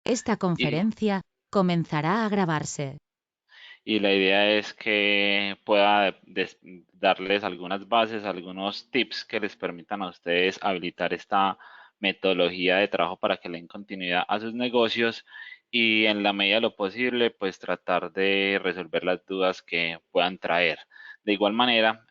Esta Y, conferencia comenzará a grabarse. y la idea es que pueda darles algunas bases, algunos tips que les permitan a ustedes habilitar esta metodología de trabajo para que le den continuidad a sus negocios y en la medida de lo posible, pues tratar de resolver las dudas que puedan traer. De igual manera,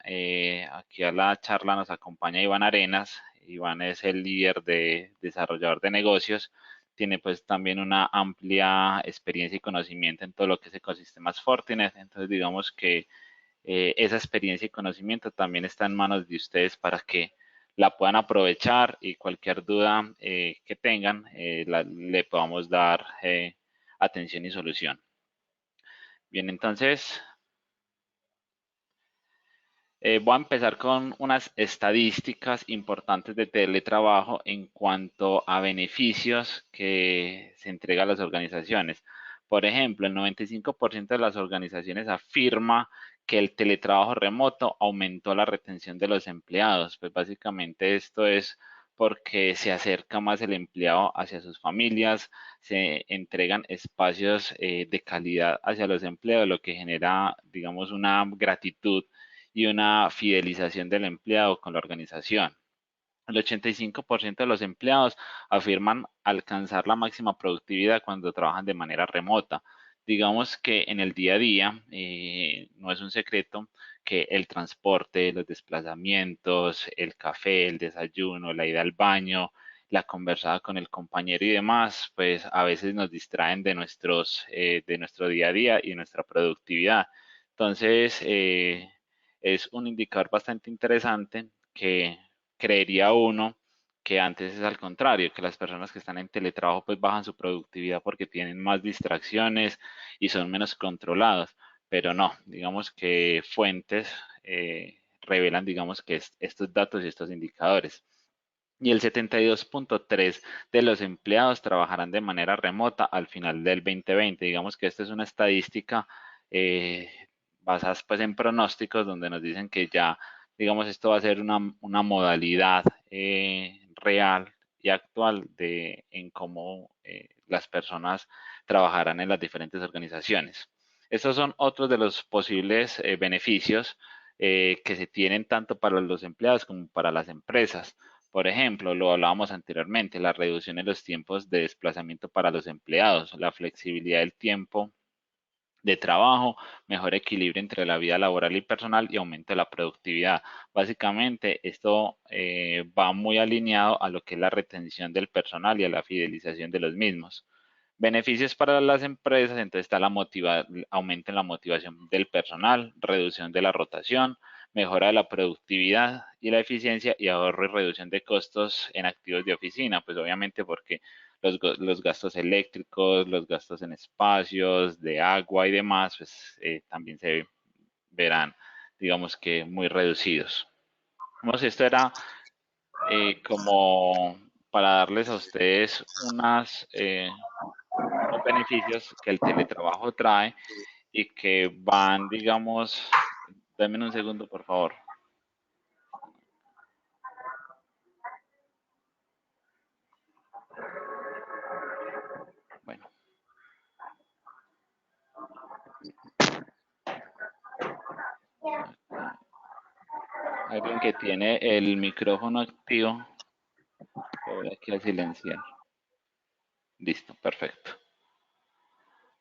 aquí a la charla nos acompaña Iván Arenas. Iván es el líder de desarrollador de negocios, tiene pues también una amplia experiencia y conocimiento en todo lo que es ecosistemas Fortinet. Entonces digamos que esa experiencia y conocimiento también está en manos de ustedes para que la puedan aprovechar y cualquier duda que tengan le podamos dar atención y solución. Bien, entonces voy a empezar con unas estadísticas importantes de teletrabajo en cuanto a beneficios que se entrega a las organizaciones. Por ejemplo, el 95% de las organizaciones afirma que el teletrabajo remoto aumentó la retención de los empleados. Pues básicamente esto es porque se acerca más el empleado hacia sus familias, se entregan espacios de calidad hacia los empleados, lo que genera, digamos, una gratitud y una fidelización del empleado con la organización. El 85% de los empleados afirman alcanzar la máxima productividad cuando trabajan de manera remota. Digamos que en el día a día no es un secreto que el transporte, los desplazamientos, el café, el desayuno, la ida al baño, la conversada con el compañero y demás, pues a veces nos distraen de nuestro día a día y nuestra productividad. Entonces, es un indicador bastante interesante que creería uno que antes es al contrario, que las personas que están en teletrabajo pues bajan su productividad porque tienen más distracciones y son menos controlados, pero no, digamos que fuentes revelan, digamos que estos datos y estos indicadores. Y el 72,3 de los empleados trabajarán de manera remota al final del 2020. Digamos que esta es una estadística eh, basada pues en pronósticos donde nos dicen que ya, digamos, esto va a ser una modalidad real y actual en cómo las personas trabajarán en las diferentes organizaciones. Estos son otros de los posibles beneficios que se tienen tanto para los empleados como para las empresas. Por ejemplo, lo hablábamos anteriormente, la reducción en los tiempos de desplazamiento para los empleados, la flexibilidad del tiempo de trabajo, mejor equilibrio entre la vida laboral y personal y aumento de la productividad. Básicamente, esto va muy alineado a lo que es la retención del personal y a la fidelización de los mismos. Beneficios para las empresas, entonces está aumento en la motivación del personal, reducción de la rotación, mejora de la productividad y la eficiencia y ahorro y reducción de costos en activos de oficina, pues obviamente porque los gastos eléctricos, los gastos en espacios, de agua y demás, pues también se verán, digamos que muy reducidos. Vamos, esto era como para darles a ustedes unos beneficios que el teletrabajo trae y que van, digamos, denme un segundo, por favor. Bueno, aquí. Alguien que tiene el micrófono activo, lo voy aquí a silenciar. Listo, perfecto.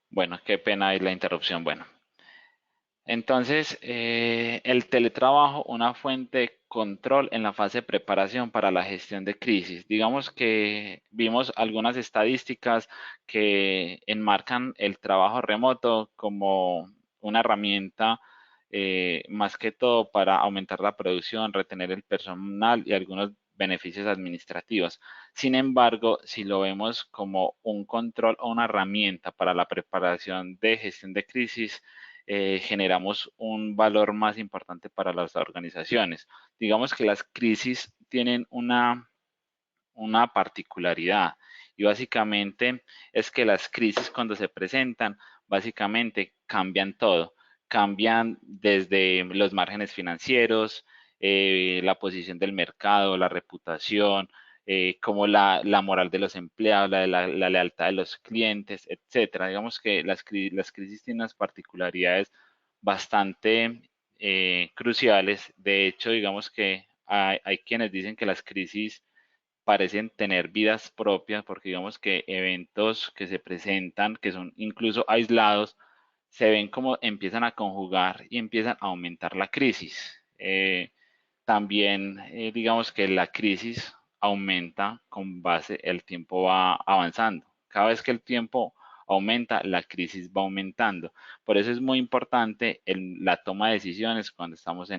Bueno, qué pena ahí la interrupción. Bueno, entonces, el teletrabajo, una fuente de control en la fase de preparación para la gestión de crisis. Digamos que vimos algunas estadísticas que enmarcan el trabajo remoto como una herramienta más que todo para aumentar la producción, retener el personal y algunos beneficios administrativos. Sin embargo, si lo vemos como un control o una herramienta para la preparación de gestión de crisis, generamos un valor más importante para las organizaciones. Digamos que las crisis tienen una particularidad y básicamente es que las crisis cuando se presentan, básicamente cambian todo. Cambian desde los márgenes financieros, la posición del mercado, la reputación, como la moral de los empleados, la lealtad de los clientes, etcétera. Digamos que las crisis tienen unas particularidades bastante cruciales. De hecho, digamos que hay quienes dicen que las crisis parecen tener vidas propias porque digamos que eventos que se presentan, que son incluso aislados, se ven como empiezan a conjugar y empiezan a aumentar la crisis. También digamos que la crisis aumenta con base, el tiempo va avanzando. Cada vez que el tiempo aumenta, la crisis va aumentando. Por eso es muy importante la toma de decisiones cuando estamos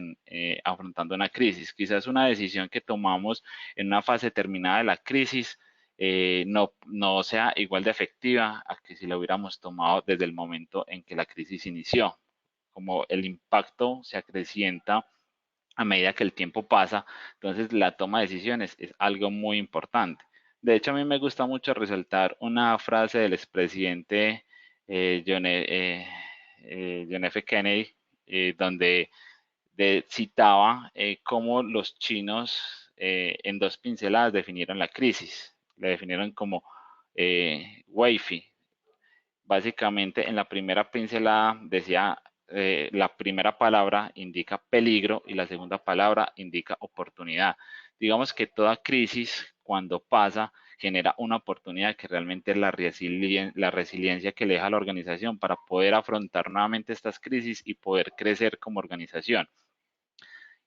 afrontando una crisis. Quizás una decisión que tomamos en una fase terminada de la crisis no sea igual de efectiva a que si la hubiéramos tomado desde el momento en que la crisis inició. Como el impacto se acrecienta a medida que el tiempo pasa, entonces la toma de decisiones es algo muy importante. De hecho, a mí me gusta mucho resaltar una frase del expresidente John F. Kennedy, donde citaba cómo los chinos en dos pinceladas definieron la crisis. La definieron como Wi-Fi. Básicamente, en la primera pincelada decía, la primera palabra indica peligro y la segunda palabra indica oportunidad. Digamos que toda crisis, cuando pasa, genera una oportunidad que realmente es la resiliencia que le deja a la organización para poder afrontar nuevamente estas crisis y poder crecer como organización.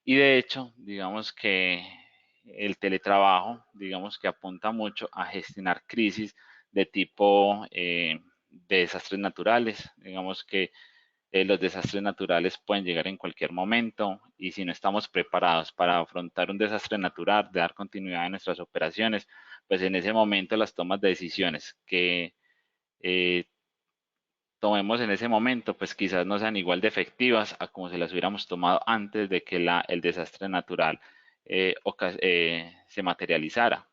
Y de hecho, digamos que el teletrabajo, digamos que apunta mucho a gestionar crisis de tipo de desastres naturales. Digamos que los desastres naturales pueden llegar en cualquier momento y si no estamos preparados para afrontar un desastre natural, de dar continuidad a nuestras operaciones, pues en ese momento las tomas de decisiones que eh, tomemos en ese momento, pues quizás no sean igual de efectivas a como si las hubiéramos tomado antes de que el desastre natural se materializara.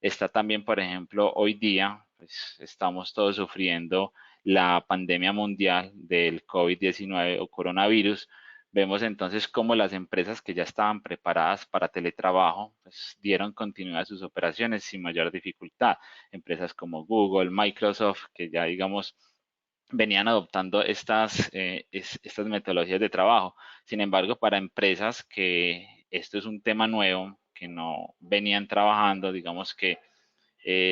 Está también, por ejemplo, hoy día, pues estamos todos sufriendo la pandemia mundial del COVID-19 o coronavirus. Vemos entonces cómo las empresas que ya estaban preparadas para teletrabajo, pues dieron continuidad a sus operaciones sin mayor dificultad. Empresas como Google, Microsoft, que ya digamos venían adoptando estas metodologías de trabajo. Sin embargo, para empresas que esto es un tema nuevo, que no venían trabajando, digamos que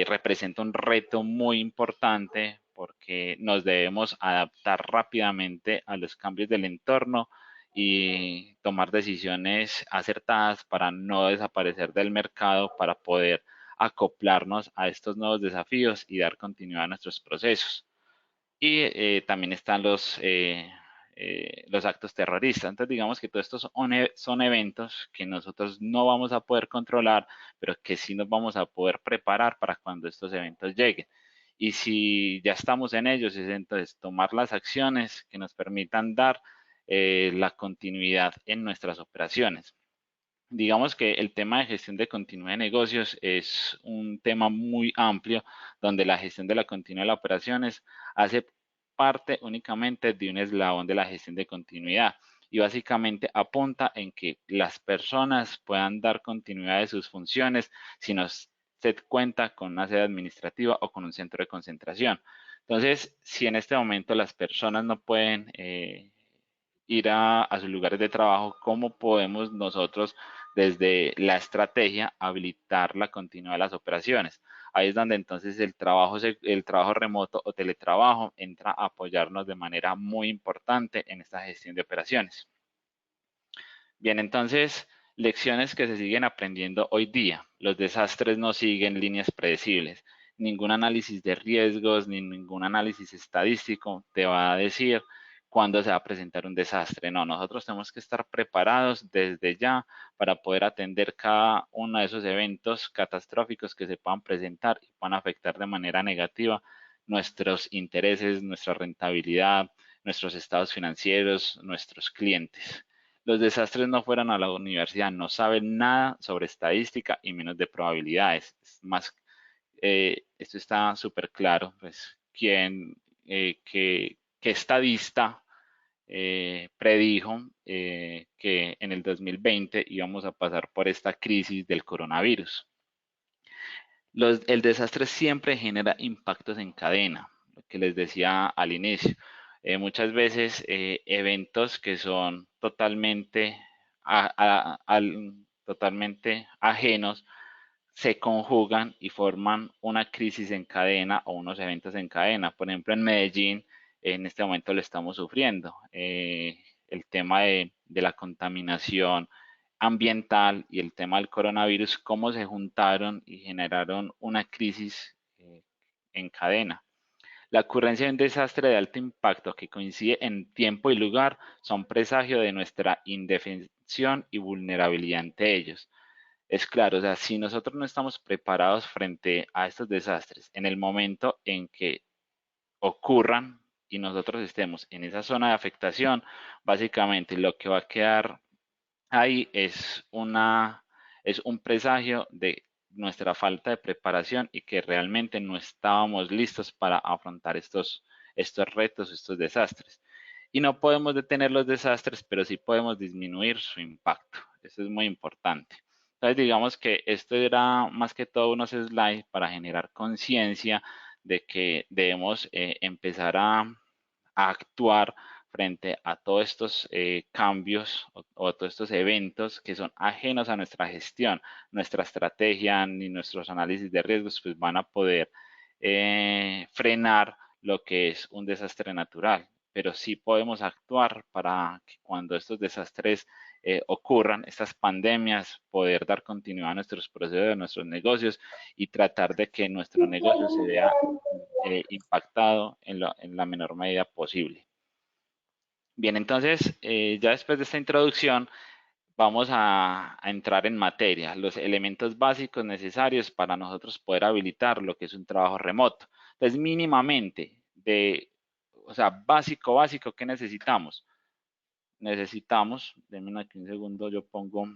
representa un reto muy importante porque nos debemos adaptar rápidamente a los cambios del entorno y tomar decisiones acertadas para no desaparecer del mercado, para poder acoplarnos a estos nuevos desafíos y dar continuidad a nuestros procesos. Y también están los actos terroristas. Entonces, digamos que todos estos son eventos que nosotros no vamos a poder controlar, pero que sí nos vamos a poder preparar para cuando estos eventos lleguen. Y si ya estamos en ellos, es entonces tomar las acciones que nos permitan dar la continuidad en nuestras operaciones. Digamos que el tema de gestión de continuidad de negocios es un tema muy amplio, donde la gestión de la continuidad de las operaciones hace parte únicamente de un eslabón de la gestión de continuidad y básicamente apunta en que las personas puedan dar continuidad de sus funciones si no se cuenta con una sede administrativa o con un centro de concentración. Entonces, si en este momento las personas no pueden ir a sus lugares de trabajo, ¿cómo podemos nosotros desde la estrategia habilitar la continuidad de las operaciones? Ahí es donde entonces el trabajo remoto o teletrabajo entra a apoyarnos de manera muy importante en esta gestión de operaciones. Bien, entonces, lecciones que se siguen aprendiendo hoy día. Los desastres no siguen líneas predecibles. Ningún análisis de riesgos ni ningún análisis estadístico te va a decir cuándo se va a presentar un desastre. No, nosotros tenemos que estar preparados desde ya para poder atender cada uno de esos eventos catastróficos que se puedan presentar y puedan afectar de manera negativa nuestros intereses, nuestra rentabilidad, nuestros estados financieros, nuestros clientes. Los desastres no fueran a la universidad, no saben nada sobre estadística y menos de probabilidades. Es más, esto está súper claro, pues, qué estadista predijo que en el 2020 íbamos a pasar por esta crisis del coronavirus. El desastre siempre genera impactos en cadena, lo que les decía al inicio. Muchas veces eventos que son totalmente ajenos se conjugan y forman una crisis en cadena o unos eventos en cadena. Por ejemplo, en Medellín, en este momento lo estamos sufriendo. El tema de la contaminación ambiental y el tema del coronavirus, cómo se juntaron y generaron una crisis en cadena. La ocurrencia de un desastre de alto impacto que coincide en tiempo y lugar son presagio de nuestra indefensión y vulnerabilidad ante ellos. Es claro, o sea, si nosotros no estamos preparados frente a estos desastres, en el momento en que ocurran y nosotros estemos en esa zona de afectación, básicamente lo que va a quedar ahí es un presagio de nuestra falta de preparación y que realmente no estábamos listos para afrontar estos retos, estos desastres. Y no podemos detener los desastres, pero sí podemos disminuir su impacto. Eso es muy importante. Entonces, digamos que esto era más que todo unos slides para generar conciencia de que debemos empezar a actuar frente a todos estos cambios o todos estos eventos que son ajenos a nuestra gestión, nuestra estrategia ni nuestros análisis de riesgos, pues van a poder frenar lo que es un desastre natural. Pero sí podemos actuar para que cuando estos desastres ocurran, estas pandemias, poder dar continuidad a nuestros procesos, a nuestros negocios y tratar de que nuestro negocio se vea impactado en la menor medida posible. Bien, entonces, ya después de esta introducción, vamos a entrar en materia, los elementos básicos necesarios para nosotros poder habilitar lo que es un trabajo remoto. Entonces, mínimamente, o sea, básico, ¿qué necesitamos? Necesitamos, denme aquí un segundo, yo pongo.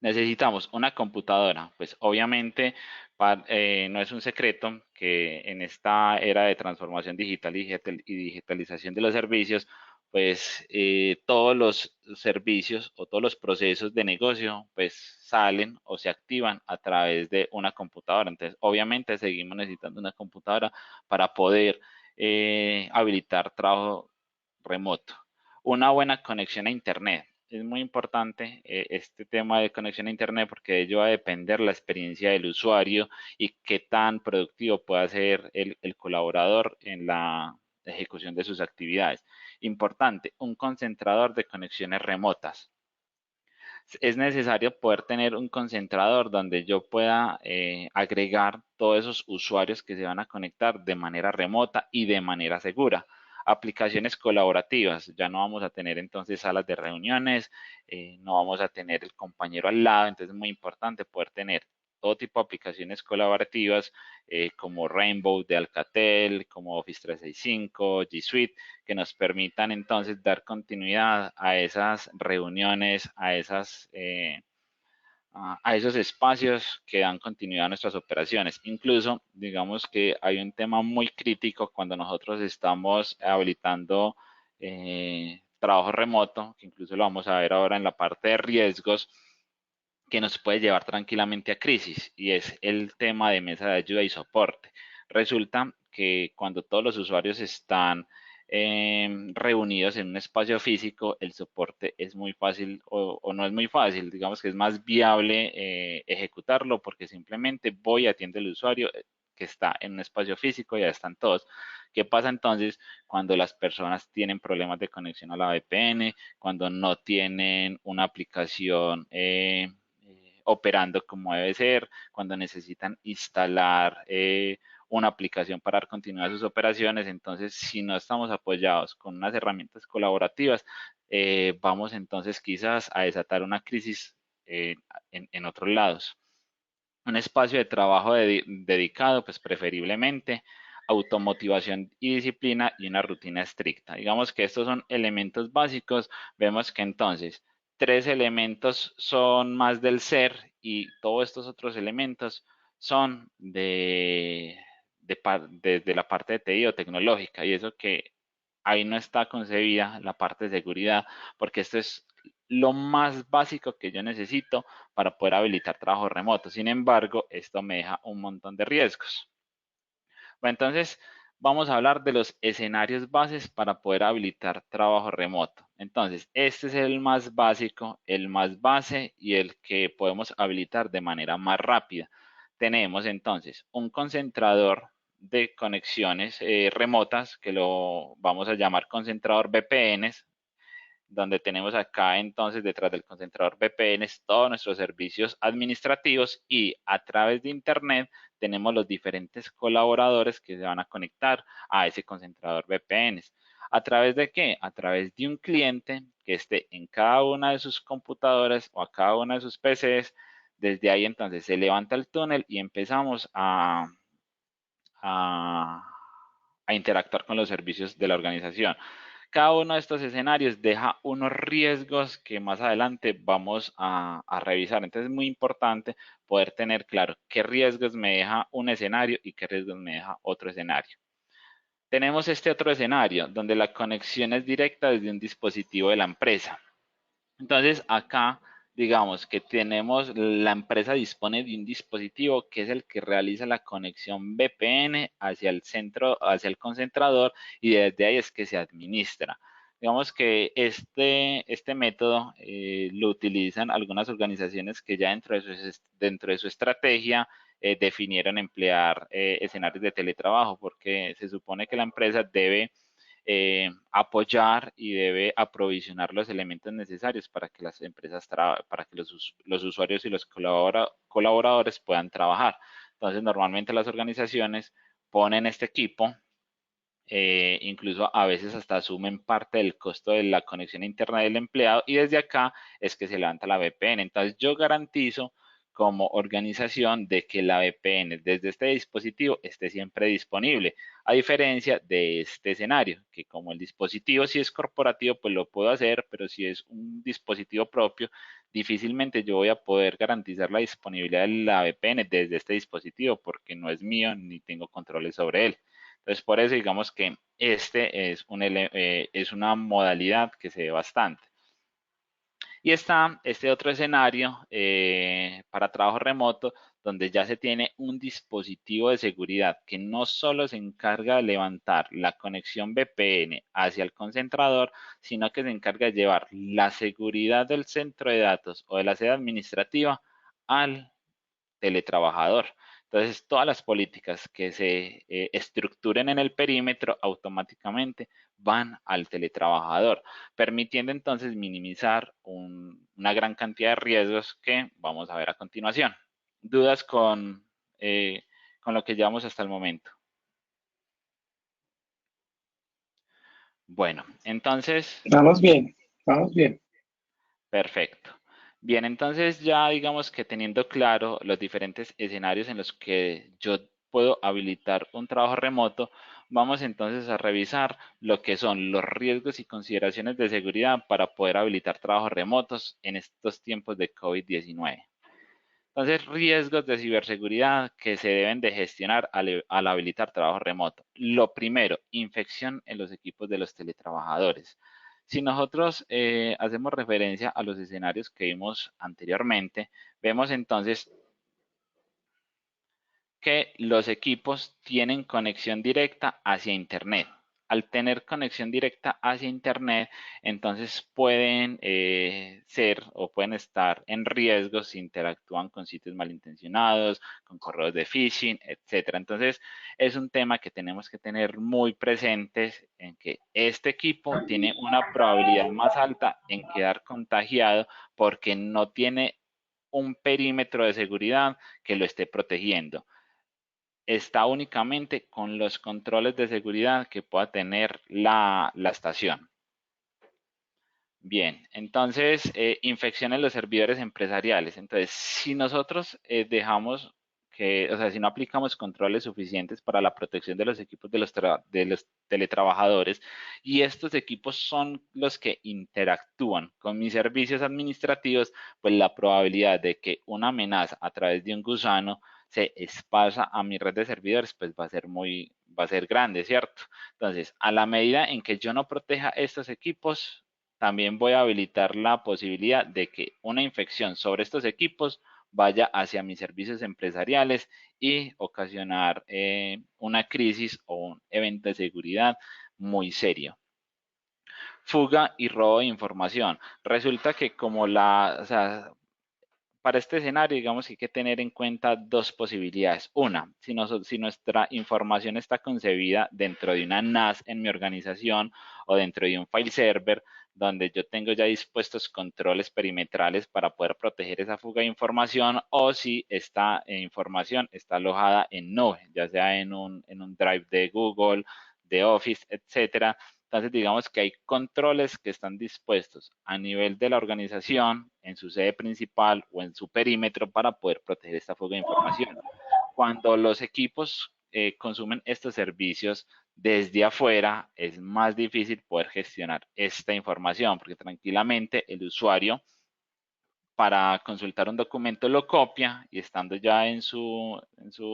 Necesitamos una computadora, pues obviamente no es un secreto que en esta era de transformación digital y digitalización de los servicios, pues todos los servicios o todos los procesos de negocio pues salen o se activan a través de una computadora. Entonces, obviamente seguimos necesitando una computadora para poder habilitar trabajo remoto. Una buena conexión a Internet. Es muy importante este tema de conexión a Internet porque de ello va a depender la experiencia del usuario y qué tan productivo pueda ser el colaborador en la ejecución de sus actividades. Importante, un concentrador de conexiones remotas. Es necesario poder tener un concentrador donde yo pueda agregar todos esos usuarios que se van a conectar de manera remota y de manera segura. Aplicaciones colaborativas, ya no vamos a tener entonces salas de reuniones, no vamos a tener el compañero al lado, entonces es muy importante poder tener todo tipo de aplicaciones colaborativas como Rainbow de Alcatel, como Office 365, G Suite, que nos permitan entonces dar continuidad a esas reuniones, a esos espacios que dan continuidad a nuestras operaciones. Incluso, digamos que hay un tema muy crítico cuando nosotros estamos habilitando trabajo remoto, que incluso lo vamos a ver ahora en la parte de riesgos, que nos puede llevar tranquilamente a crisis, y es el tema de mesa de ayuda y soporte. Resulta que cuando todos los usuarios están reunidos en un espacio físico, el soporte es muy fácil o no es muy fácil, digamos que es más viable ejecutarlo porque simplemente voy y atiendo al usuario que está en un espacio físico y ya están todos. ¿Qué pasa entonces cuando las personas tienen problemas de conexión a la VPN, cuando no tienen una aplicación operando como debe ser, cuando necesitan instalar una aplicación para dar continuidad a sus operaciones? Entonces, si no estamos apoyados con unas herramientas colaborativas, vamos entonces quizás a desatar una crisis eh, en otros lados. Un espacio de trabajo dedicado, pues preferiblemente, automotivación y disciplina y una rutina estricta. Digamos que estos son elementos básicos. Vemos que entonces tres elementos son más del ser y todos estos otros elementos son de la parte de TI o tecnológica, y eso que ahí no está concebida la parte de seguridad, porque esto es lo más básico que yo necesito para poder habilitar trabajo remoto. Sin embargo, esto me deja un montón de riesgos. Bueno, entonces, vamos a hablar de los escenarios bases para poder habilitar trabajo remoto. Entonces, este es el más básico, el más base y el que podemos habilitar de manera más rápida. Tenemos entonces un concentrador de conexiones remotas que lo vamos a llamar concentrador VPNs, donde tenemos acá entonces detrás del concentrador VPNs todos nuestros servicios administrativos y a través de Internet tenemos los diferentes colaboradores que se van a conectar a ese concentrador VPNs. ¿A través de qué? A través de un cliente que esté en cada una de sus computadoras o a cada una de sus PCs. Desde ahí entonces se levanta el túnel y empezamos a, a interactuar con los servicios de la organización. Cada uno de estos escenarios deja unos riesgos que más adelante vamos a revisar. Entonces es muy importante poder tener claro qué riesgos me deja un escenario y qué riesgos me deja otro escenario. Tenemos este otro escenario donde la conexión es directa desde un dispositivo de la empresa. Entonces, acá, digamos que tenemos, la empresa dispone de un dispositivo que es el que realiza la conexión VPN hacia el centro, hacia el concentrador y desde ahí es que se administra. Digamos que este método lo utilizan algunas organizaciones que ya dentro de su estrategia definieron emplear escenarios de teletrabajo porque se supone que la empresa debe apoyar y debe aprovisionar los elementos necesarios para que las empresas, para que los usuarios y los colaboradores puedan trabajar. Entonces, normalmente las organizaciones ponen este equipo, incluso a veces hasta asumen parte del costo de la conexión a internet del empleado y desde acá es que se levanta la VPN. Entonces, yo garantizo como organización de que la VPN desde este dispositivo esté siempre disponible, a diferencia de este escenario, que como el dispositivo si es corporativo, pues lo puedo hacer, pero si es un dispositivo propio, difícilmente yo voy a poder garantizar la disponibilidad de la VPN desde este dispositivo porque no es mío ni tengo controles sobre él. Entonces, por eso digamos que este es una modalidad que se ve bastante. Y está este otro escenario para trabajo remoto, donde ya se tiene un dispositivo de seguridad que no solo se encarga de levantar la conexión VPN hacia el concentrador, sino que se encarga de llevar la seguridad del centro de datos o de la sede administrativa al teletrabajador. Entonces, todas las políticas que se estructuren en el perímetro automáticamente van al teletrabajador, permitiendo entonces minimizar una gran cantidad de riesgos que vamos a ver a continuación. ¿Dudas con lo que llevamos hasta el momento? Bueno, entonces, Vamos bien, vamos bien. perfecto. Bien, entonces ya digamos que teniendo claro los diferentes escenarios en los que yo puedo habilitar un trabajo remoto, vamos entonces a revisar lo que son los riesgos y consideraciones de seguridad para poder habilitar trabajos remotos en estos tiempos de COVID-19. Entonces, riesgos de ciberseguridad que se deben de gestionar al habilitar trabajo remoto. Lo primero, infección en los equipos de los teletrabajadores. Si nosotros hacemos referencia a los escenarios que vimos anteriormente, vemos entonces que los equipos tienen conexión directa hacia Internet. Al tener conexión directa hacia Internet, entonces pueden ser o pueden estar en riesgo si interactúan con sitios malintencionados, con correos de phishing, etcétera. Entonces, es un tema que tenemos que tener muy presentes en que este equipo tiene una probabilidad más alta en quedar contagiado porque no tiene un perímetro de seguridad que lo esté protegiendo, está únicamente con los controles de seguridad que pueda tener la estación. Bien, entonces, infección en los servidores empresariales. Entonces, si nosotros dejamos que, o sea, si no aplicamos controles suficientes para la protección de los equipos de los teletrabajadores y estos equipos son los que interactúan con mis servicios administrativos, pues la probabilidad de que una amenaza a través de un gusano se esparza a mi red de servidores, pues va a ser grande, ¿cierto? Entonces, a la medida en que yo no proteja estos equipos, también voy a habilitar la posibilidad de que una infección sobre estos equipos vaya hacia mis servicios empresariales y ocasionar una crisis o un evento de seguridad muy serio. Fuga y robo de información. Resulta que o sea, para este escenario, digamos que hay que tener en cuenta dos posibilidades. Una, si nuestra información está concebida dentro de una NAS en mi organización o dentro de un file server, donde yo tengo ya dispuestos controles perimetrales para poder proteger esa fuga de información, o si esta información está alojada en nube, ya sea en un drive de Google, de Office, etcétera. Entonces, digamos que hay controles que están dispuestos a nivel de la organización, en su sede principal o en su perímetro para poder proteger esta fuga de información. Cuando los equipos consumen estos servicios desde afuera, es más difícil poder gestionar esta información, porque tranquilamente el usuario para consultar un documento lo copia y estando ya en su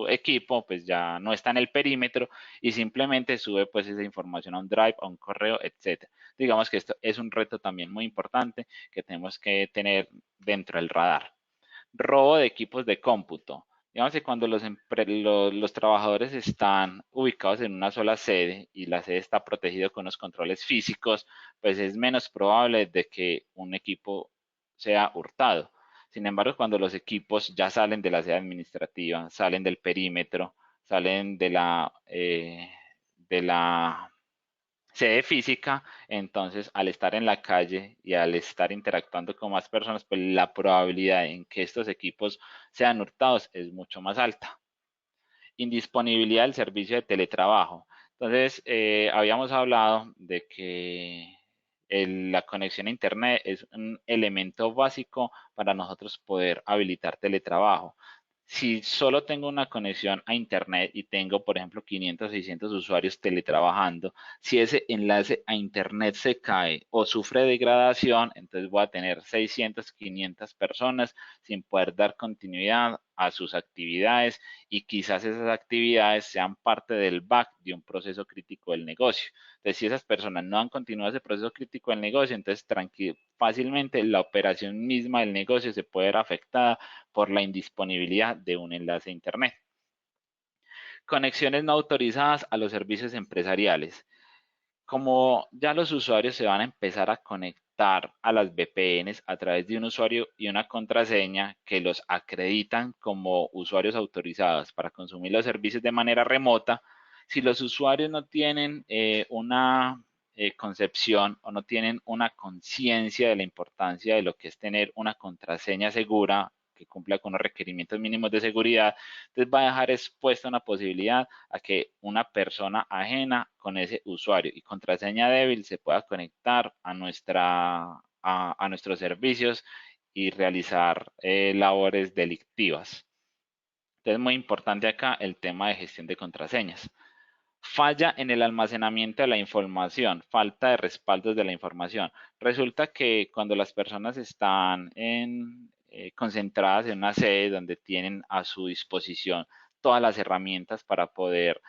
equipo, pues ya no está en el perímetro y simplemente sube pues esa información a un drive, a un correo, etcétera. Digamos que esto es un reto también muy importante que tenemos que tener dentro del radar. Robo de equipos de cómputo. Digamos que cuando los trabajadores están ubicados en una sola sede y la sede está protegida con los controles físicos, pues es menos probable de que un equipo sea hurtado. Sin embargo, cuando los equipos ya salen de la sede administrativa, salen del perímetro, salen de la sede física, entonces al estar en la calle y al estar interactuando con más personas, pues la probabilidad en que estos equipos sean hurtados es mucho más alta. Indisponibilidad del servicio de teletrabajo. Entonces, habíamos hablado de que la conexión a Internet es un elemento básico para nosotros poder habilitar teletrabajo. Si solo tengo una conexión a Internet y tengo, por ejemplo, 500, 600 usuarios teletrabajando, si ese enlace a Internet se cae o sufre degradación, entonces voy a tener 600, 500 personas sin poder dar continuidad a sus actividades y quizás esas actividades sean parte del back de un proceso crítico del negocio. Entonces, si esas personas no han continuado ese proceso crítico del negocio, entonces fácilmente la operación misma del negocio se puede ver afectada por la indisponibilidad de un enlace a Internet. Conexiones no autorizadas a los servicios empresariales. Como ya los usuarios se van a empezar a conectar a las VPNs a través de un usuario y una contraseña que los acreditan como usuarios autorizados para consumir los servicios de manera remota, si los usuarios no tienen una concepción o no tienen una conciencia de la importancia de lo que es tener una contraseña segura que cumpla con los requerimientos mínimos de seguridad, entonces va a dejar expuesta una posibilidad a que una persona ajena con ese usuario y contraseña débil se pueda conectar a nuestros servicios y realizar labores delictivas. Entonces, muy importante acá el tema de gestión de contraseñas. Falla en el almacenamiento de la información, falta de respaldos de la información. Resulta que cuando las personas están concentradas en una sede donde tienen a su disposición todas las herramientas para poder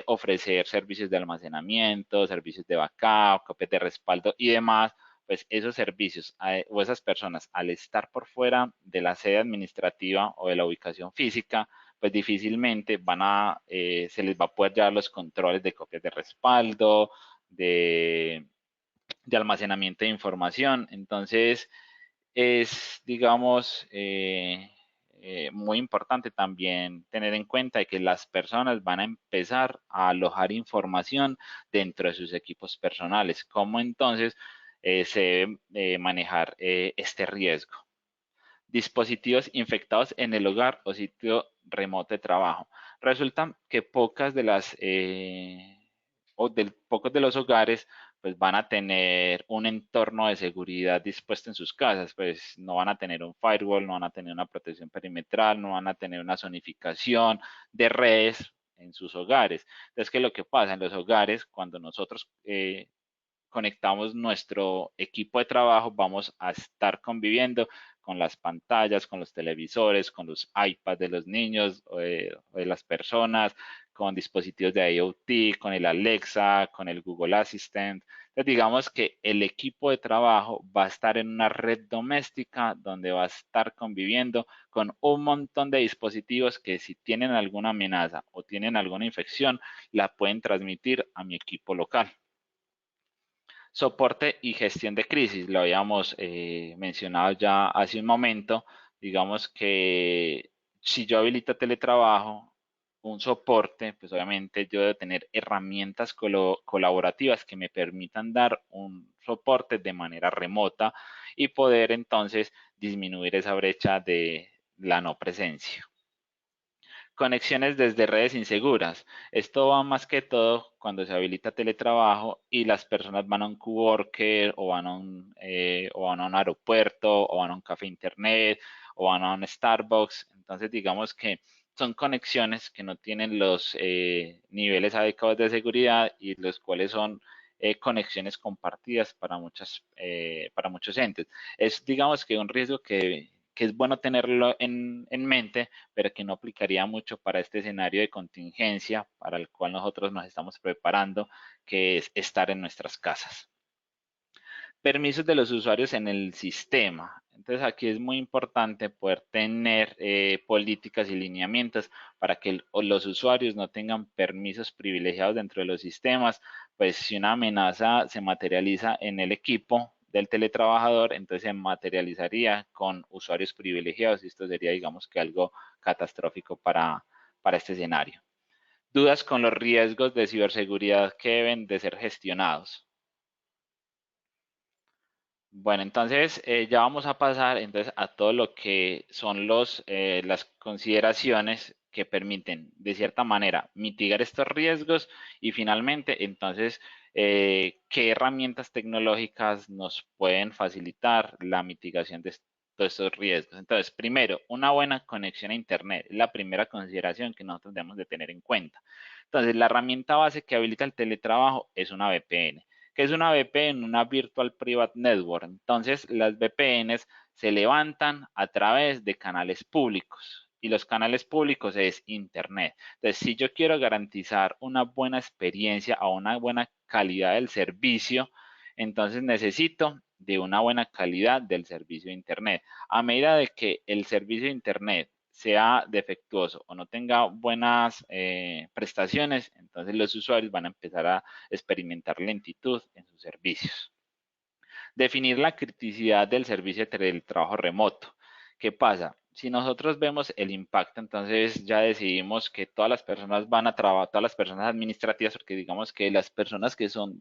ofrecer servicios de almacenamiento, servicios de backup, copias de respaldo y demás, pues esos servicios o esas personas al estar por fuera de la sede administrativa o de la ubicación física, pues difícilmente se les va a poder llevar los controles de copias de respaldo, de almacenamiento de información. Entonces, es, digamos, muy importante también tener en cuenta de que las personas van a empezar a alojar información dentro de sus equipos personales. ¿Cómo entonces se debe manejar este riesgo? Dispositivos infectados en el hogar o sitio remoto de trabajo. Resulta que pocos de los hogares pues van a tener un entorno de seguridad dispuesto en sus casas, pues no van a tener un firewall, no van a tener una protección perimetral, no van a tener una zonificación de redes en sus hogares. Entonces, ¿qué es lo que pasa? En los hogares, cuando nosotros conectamos nuestro equipo de trabajo, vamos a estar conviviendo con las pantallas, con los televisores, con los iPads de los niños o de las personas, con dispositivos de IoT, con el Alexa, con el Google Assistant. Entonces, digamos que el equipo de trabajo va a estar en una red doméstica donde va a estar conviviendo con un montón de dispositivos que si tienen alguna amenaza o tienen alguna infección, la pueden transmitir a mi equipo local. Soporte y gestión de crisis, lo habíamos mencionado ya hace un momento. Digamos que si yo habilito teletrabajo, un soporte, pues obviamente yo debo tener herramientas colaborativas que me permitan dar un soporte de manera remota y poder entonces disminuir esa brecha de la no presencia. Conexiones desde redes inseguras. Esto va más que todo cuando se habilita teletrabajo y las personas van a un coworker o van a un aeropuerto o van a un café internet o van a un Starbucks. Entonces digamos que son conexiones que no tienen los niveles adecuados de seguridad y los cuales son conexiones compartidas para muchos entes. Es digamos que un riesgo que es bueno tenerlo en mente, pero que no aplicaría mucho para este escenario de contingencia para el cual nosotros nos estamos preparando, que es estar en nuestras casas. Permisos de los usuarios en el sistema. Entonces aquí es muy importante poder tener políticas y lineamientos para que los usuarios no tengan permisos privilegiados dentro de los sistemas, pues si una amenaza se materializa en el equipo del teletrabajador, entonces se materializaría con usuarios privilegiados y esto sería digamos que algo catastrófico para este escenario. Dudas con los riesgos de ciberseguridad que deben de ser gestionados. Bueno, entonces ya vamos a pasar entonces a todo lo que son las consideraciones que permiten de cierta manera mitigar estos riesgos y finalmente entonces qué herramientas tecnológicas nos pueden facilitar la mitigación de todos estos riesgos. Entonces, primero, una buena conexión a Internet es la primera consideración que nosotros debemos de tener en cuenta. Entonces, la herramienta base que habilita el teletrabajo es una VPN. ¿Qué es una VPN? Una Virtual Private Network. Entonces, las VPNs se levantan a través de canales públicos y los canales públicos es Internet. Entonces, si yo quiero garantizar una buena experiencia o una buena calidad del servicio, entonces necesito de una buena calidad del servicio de Internet. A medida de que el servicio de Internet sea defectuoso o no tenga buenas prestaciones, entonces los usuarios van a empezar a experimentar lentitud en sus servicios. Definir la criticidad del servicio del trabajo remoto. ¿Qué pasa? Si nosotros vemos el impacto, entonces ya decidimos que todas las personas van a trabajar, todas las personas administrativas, porque digamos que las personas que son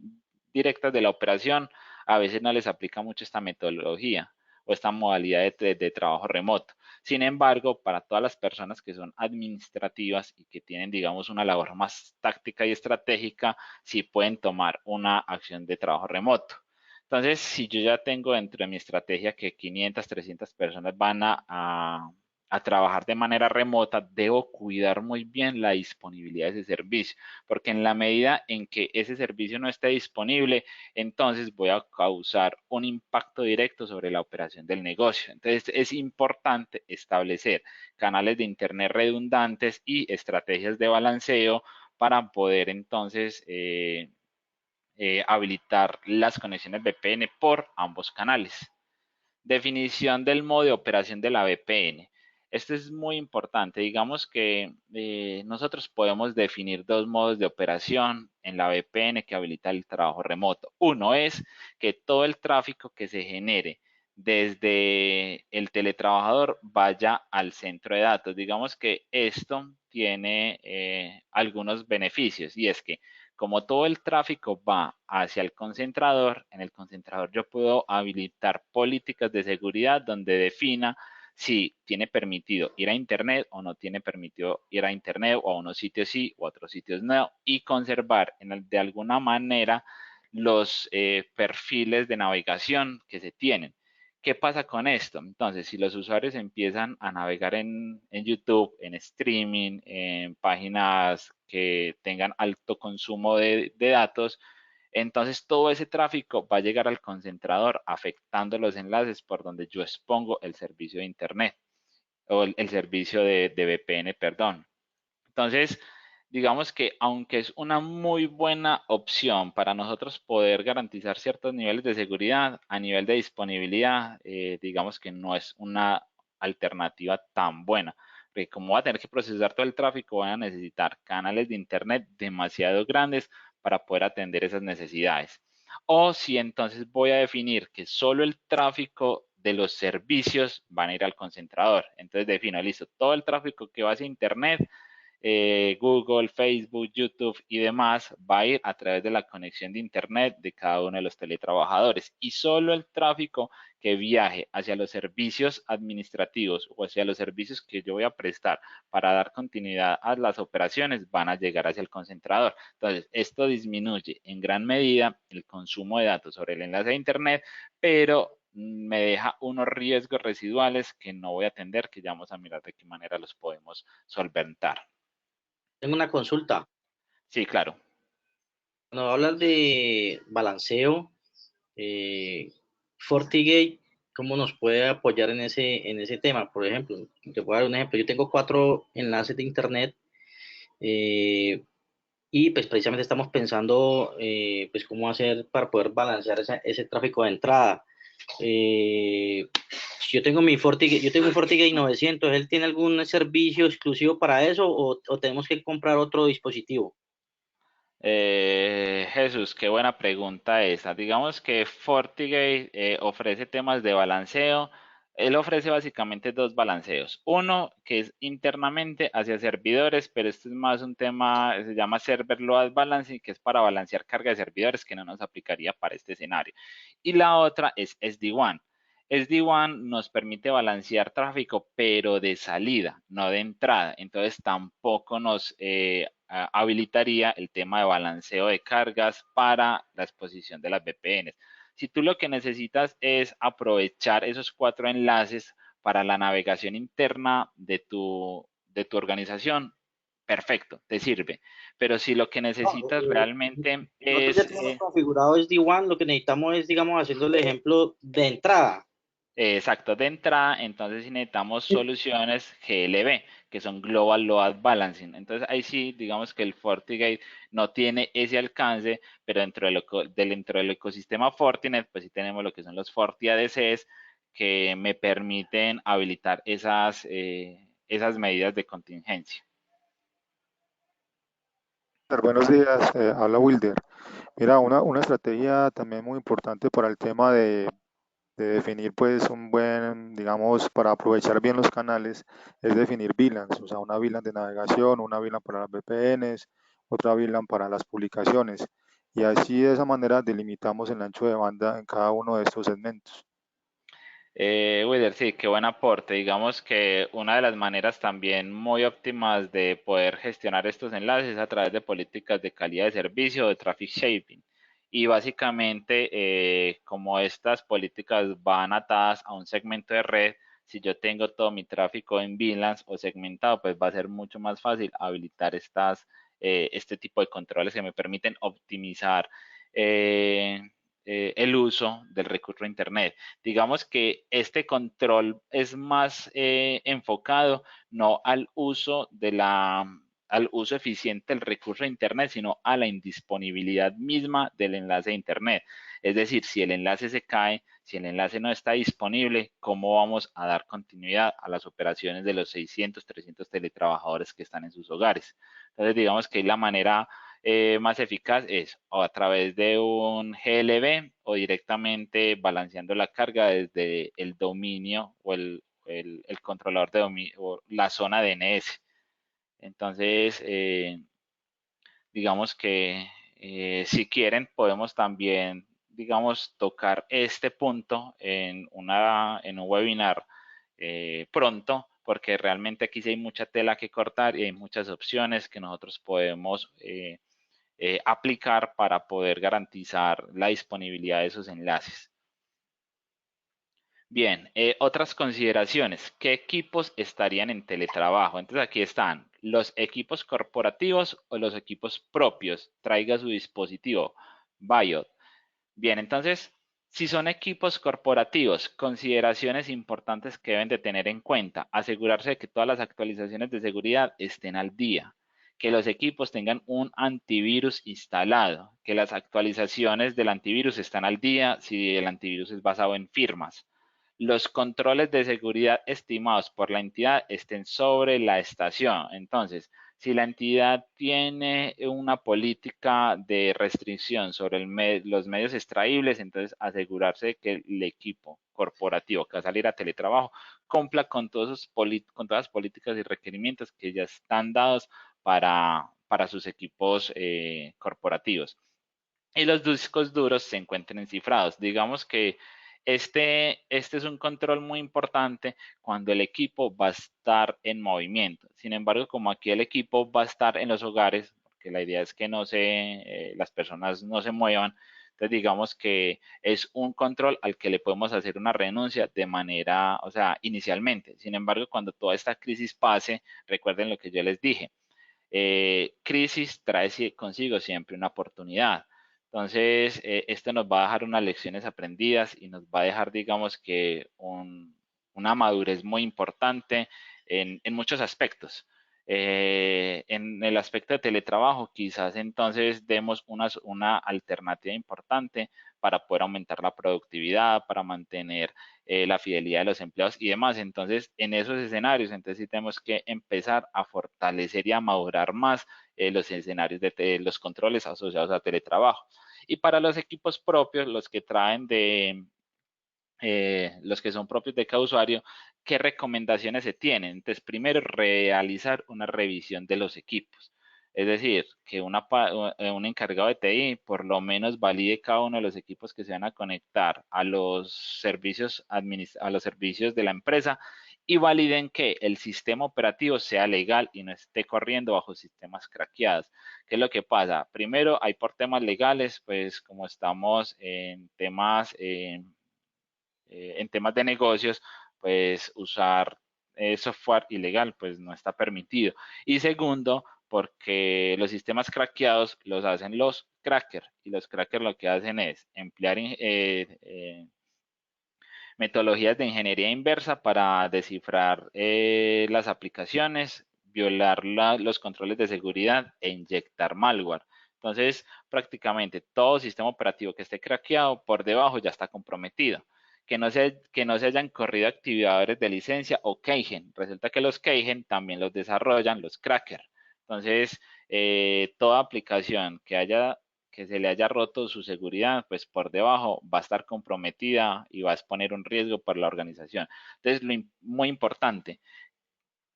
directas de la operación, a veces no les aplica mucho esta metodología o esta modalidad de trabajo remoto. Sin embargo, para todas las personas que son administrativas y que tienen, digamos, una labor más táctica y estratégica, sí pueden tomar una acción de trabajo remoto. Entonces, si yo ya tengo dentro de mi estrategia que 500, 300 personas van a trabajar de manera remota, debo cuidar muy bien la disponibilidad de ese servicio, porque en la medida en que ese servicio no esté disponible, entonces voy a causar un impacto directo sobre la operación del negocio. Entonces, es importante establecer canales de Internet redundantes y estrategias de balanceo para poder entonces habilitar las conexiones VPN por ambos canales. Definición del modo de operación de la VPN. Esto es muy importante. Digamos que nosotros podemos definir dos modos de operación en la VPN que habilita el trabajo remoto. Uno es que todo el tráfico que se genere desde el teletrabajador vaya al centro de datos. Digamos que esto tiene algunos beneficios y es que como todo el tráfico va hacia el concentrador, en el concentrador yo puedo habilitar políticas de seguridad donde defina si tiene permitido ir a Internet o no tiene permitido ir a Internet o a unos sitios sí o a otros sitios no y conservar de alguna manera los perfiles de navegación que se tienen. ¿Qué pasa con esto? Entonces, si los usuarios empiezan a navegar en YouTube, en streaming, en páginas que tengan alto consumo de datos, entonces todo ese tráfico va a llegar al concentrador afectando los enlaces por donde yo expongo el servicio de Internet o el servicio de VPN, perdón. Entonces, digamos que aunque es una muy buena opción para nosotros poder garantizar ciertos niveles de seguridad, a nivel de disponibilidad, digamos que no es una alternativa tan buena. Porque como va a tener que procesar todo el tráfico, van a necesitar canales de Internet demasiado grandes para poder atender esas necesidades. O si entonces voy a definir que solo el tráfico de los servicios van a ir al concentrador. Entonces defino, listo, todo el tráfico que va hacia Internet, Google, Facebook, YouTube y demás, va a ir a través de la conexión de Internet de cada uno de los teletrabajadores. Y solo el tráfico que viaje hacia los servicios administrativos o hacia los servicios que yo voy a prestar para dar continuidad a las operaciones van a llegar hacia el concentrador. Entonces, esto disminuye en gran medida el consumo de datos sobre el enlace de Internet, pero me deja unos riesgos residuales que no voy a atender, que ya vamos a mirar de qué manera los podemos solventar. Tengo una consulta. Sí, claro. Cuando hablas de balanceo, FortiGate, ¿cómo nos puede apoyar en ese tema? Por ejemplo, te voy a dar un ejemplo. Yo tengo 4 enlaces de Internet y pues precisamente estamos pensando pues cómo hacer para poder balancear ese tráfico de entrada. Si yo tengo yo tengo un FortiGate 900, ¿él tiene algún servicio exclusivo para eso o tenemos que comprar otro dispositivo? Jesús, qué buena pregunta esa. Digamos que FortiGate ofrece temas de balanceo. Él ofrece básicamente dos balanceos. Uno que es internamente hacia servidores, pero este es más un tema, se llama Server Load Balancing, que es para balancear carga de servidores, que no nos aplicaría para este escenario. Y la otra es SD-WAN. SD-WAN nos permite balancear tráfico, pero de salida, no de entrada. Entonces tampoco nos habilitaría el tema de balanceo de cargas para la exposición de las VPNs. Si tú lo que necesitas es aprovechar esos 4 enlaces para la navegación interna de tu organización, perfecto, te sirve. Pero si lo que No, necesitas realmente nosotros ya es tenemos configurado SD-WAN, lo que necesitamos es, digamos, haciendo el ejemplo de entrada. exacto, de entrada, entonces sí necesitamos soluciones GLB, que son Global Load Balancing. Entonces ahí sí, digamos que el FortiGate no tiene ese alcance, pero dentro del ecosistema Fortinet, pues sí tenemos lo que son los FortiADCs, que me permiten habilitar esas medidas de contingencia. Buenos días, habla Wilder. Mira, una estrategia también muy importante para el tema de definir pues un buen, digamos, para aprovechar bien los canales, es definir VLANs, o sea, una VLAN de navegación, una VLAN para las VPNs, otra VLAN para las publicaciones. Y así de esa manera delimitamos el ancho de banda en cada uno de estos segmentos. Willer, sí, qué buen aporte. Digamos que una de las maneras también muy óptimas de poder gestionar estos enlaces es a través de políticas de calidad de servicio o de traffic shaping. Y básicamente, como estas políticas van atadas a un segmento de red, si yo tengo todo mi tráfico en VLANs o segmentado, pues va a ser mucho más fácil habilitar este tipo de controles que me permiten optimizar el uso del recurso Internet. Digamos que este control es más enfocado no al uso eficiente del recurso de Internet, sino a la indisponibilidad misma del enlace de Internet. Es decir, si el enlace se cae, si el enlace no está disponible, ¿cómo vamos a dar continuidad a las operaciones de los 600, 300 teletrabajadores que están en sus hogares? Entonces, digamos que la manera más eficaz es o a través de un GLB o directamente balanceando la carga desde el dominio o el controlador de dominio o la zona DNS. Entonces, digamos que si quieren podemos también, digamos, tocar este punto en un webinar pronto, porque realmente aquí sí hay mucha tela que cortar y hay muchas opciones que nosotros podemos aplicar para poder garantizar la disponibilidad de esos enlaces. Bien, otras consideraciones. ¿Qué equipos estarían en teletrabajo? Entonces aquí están los equipos corporativos o los equipos propios. Traiga su dispositivo. BIOD. Bien, entonces, si son equipos corporativos, consideraciones importantes que deben de tener en cuenta. Asegurarse de que todas las actualizaciones de seguridad estén al día, que los equipos tengan un antivirus instalado, que las actualizaciones del antivirus están al día si el antivirus es basado en firmas. Los controles de seguridad estimados por la entidad estén sobre la estación. Entonces, si la entidad tiene una política de restricción sobre los medios extraíbles, entonces asegurarse de que el equipo corporativo que va a salir a teletrabajo cumpla con todas las políticas y requerimientos que ya están dados para sus equipos corporativos. Y los discos duros se encuentren cifrados. Digamos que este es un control muy importante cuando el equipo va a estar en movimiento. Sin embargo, como aquí el equipo va a estar en los hogares, porque la idea es que las personas no se muevan, entonces digamos que es un control al que le podemos hacer una renuncia de manera, o sea, inicialmente. Sin embargo, cuando toda esta crisis pase, recuerden lo que yo les dije. Crisis trae consigo siempre una oportunidad. Entonces, esto nos va a dejar unas lecciones aprendidas y nos va a dejar, digamos que, una madurez muy importante en muchos aspectos. En el aspecto de teletrabajo, quizás entonces demos una alternativa importante para poder aumentar la productividad, para mantener la fidelidad de los empleados y demás. Entonces, en esos escenarios, entonces sí tenemos que empezar a fortalecer y a madurar más los escenarios de los controles asociados a teletrabajo. Y para los equipos propios, los que son propios de cada usuario, ¿qué recomendaciones se tienen? Entonces, primero, realizar una revisión de los equipos. Es decir, que un encargado de TI por lo menos valide cada uno de los equipos que se van a conectar a los servicios de la empresa y validen que el sistema operativo sea legal y no esté corriendo bajo sistemas craqueados. ¿Qué es lo que pasa? Primero, hay por temas legales, pues como estamos en temas de negocios, pues usar software ilegal pues no está permitido. Y segundo, porque los sistemas craqueados los hacen los crackers y los crackers lo que hacen es emplear metodologías de ingeniería inversa para descifrar las aplicaciones, violar los controles de seguridad e inyectar malware. Entonces, prácticamente todo sistema operativo que esté craqueado por debajo ya está comprometido. Que no se hayan corrido activadores de licencia o keygen. Resulta que los keygen también los desarrollan los crackers. Entonces, toda aplicación que se le haya roto su seguridad, pues por debajo va a estar comprometida y va a exponer un riesgo para la organización. Entonces, muy importante,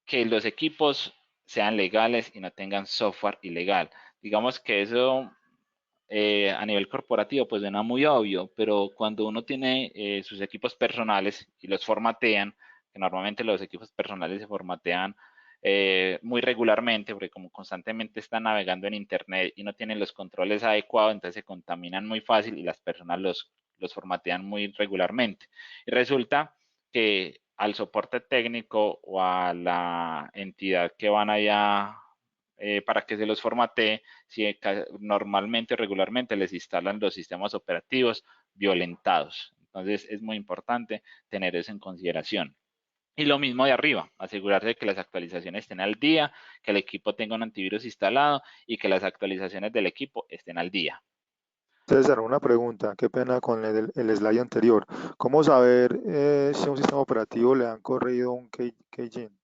que los equipos sean legales y no tengan software ilegal. Digamos que eso a nivel corporativo pues suena muy obvio, pero cuando uno tiene sus equipos personales y los formatean, que normalmente los equipos personales se formatean muy regularmente, porque como constantemente están navegando en internet y no tienen los controles adecuados, entonces se contaminan muy fácil y las personas los formatean muy regularmente. Y resulta que al soporte técnico o a la entidad que van allá para que se los formatee, si normalmente o regularmente les instalan los sistemas operativos violentados. Entonces es muy importante tener eso en consideración. Y lo mismo de arriba, asegurarse de que las actualizaciones estén al día, que el equipo tenga un antivirus instalado y que las actualizaciones del equipo estén al día. César, una pregunta, qué pena con el slide anterior. ¿Cómo saber si a un sistema operativo le han corrido un keygen?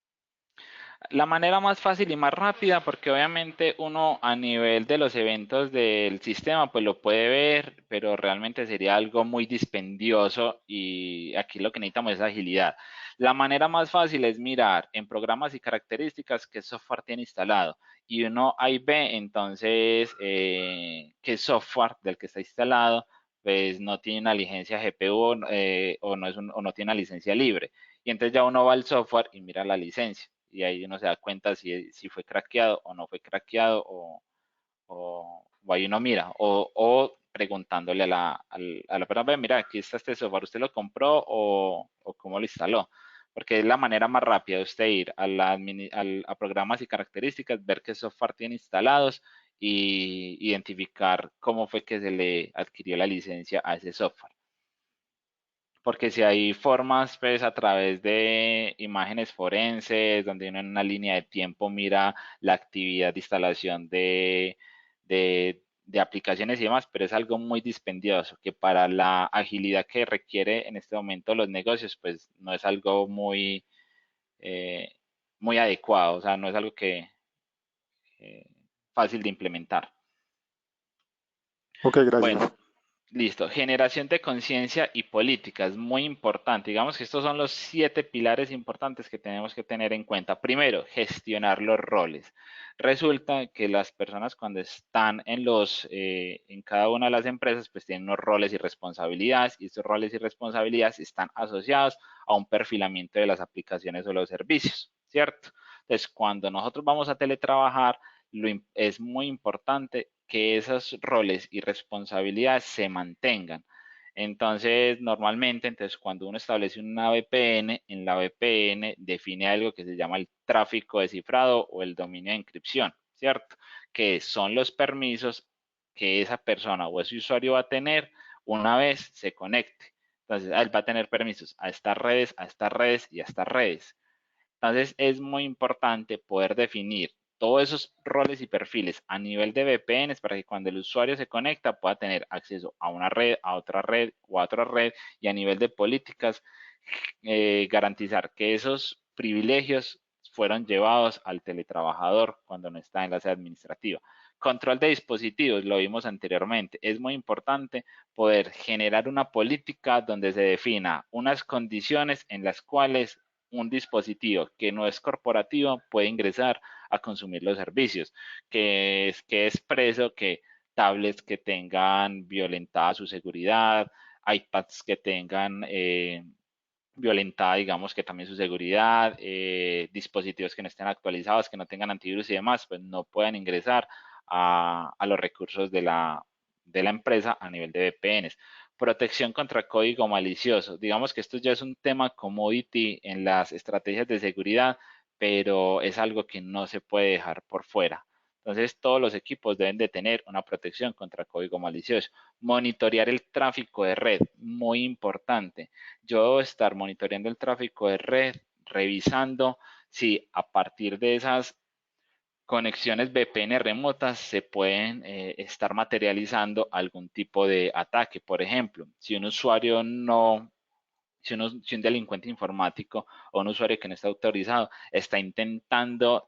La manera más fácil y más rápida, porque obviamente uno a nivel de los eventos del sistema, pues lo puede ver, pero realmente sería algo muy dispendioso y aquí lo que necesitamos es agilidad. La manera más fácil es mirar en programas y características qué software tiene instalado y uno ahí ve entonces qué software del que está instalado pues no tiene una licencia GPU o no tiene una licencia libre. Y entonces ya uno va al software y mira la licencia y ahí uno se da cuenta si fue craqueado o no fue craqueado o ahí uno mira o preguntándole a la persona, mira, aquí está este software, ¿usted lo compró o cómo lo instaló? Porque es la manera más rápida de usted ir a programas y características, ver qué software tiene instalados y identificar cómo fue que se le adquirió la licencia a ese software. porque si hay formas, pues a través de imágenes forenses, donde uno en una línea de tiempo mira la actividad de instalación de aplicaciones y demás, pero es algo muy dispendioso, que para la agilidad que requiere en este momento los negocios, pues no es algo eh, muy adecuado, o sea, no es algo que fácil de implementar. Ok, Bueno, gracias. listo. Generación de conciencia y políticas, muy importante. Digamos que estos son los 7 pilares importantes que tenemos que tener en cuenta. Primero, gestionar los roles. Resulta que las personas cuando están en cada una de las empresas, pues tienen unos roles y responsabilidades, y estos roles y responsabilidades están asociados a un perfilamiento de las aplicaciones o los servicios, ¿cierto? Entonces, cuando nosotros vamos a teletrabajar, es muy importante que esos roles y responsabilidades se mantengan. Entonces, normalmente, cuando uno establece una VPN, en la VPN define algo que se llama el tráfico de cifrado o el dominio de encripción, ¿cierto? Que son los permisos que esa persona o ese usuario va a tener una vez se conecte. Entonces, él va a tener permisos a estas redes, a estas redes y a estas redes. Entonces es muy importante poder definir todos esos roles y perfiles a nivel de VPNs para que cuando el usuario se conecta pueda tener acceso a una red, a otra red o a otra red, y a nivel de políticas garantizar que esos privilegios fueron llevados al teletrabajador cuando no está en la sede administrativa. Control de dispositivos, lo vimos anteriormente. Es muy importante poder generar una política donde se defina unas condiciones en las cuales un dispositivo que no es corporativo puede ingresar a consumir los servicios, que es preso que tablets que tengan violentada su seguridad, iPads que tengan violentada, digamos que también su seguridad, dispositivos que no estén actualizados, que no tengan antivirus y demás, pues no puedan ingresar a los recursos de la empresa a nivel de VPNs. Protección contra código malicioso. Digamos que esto ya es un tema commodity en las estrategias de seguridad, pero es algo que no se puede dejar por fuera. Entonces, todos los equipos deben de tener una protección contra código malicioso. Monitorear el tráfico de red, muy importante. Yo debo estar monitoreando el tráfico de red, revisando si a partir de esas conexiones VPN remotas se pueden estar materializando algún tipo de ataque. Por ejemplo, si un usuario no, si un delincuente informático o un usuario que no está autorizado está intentando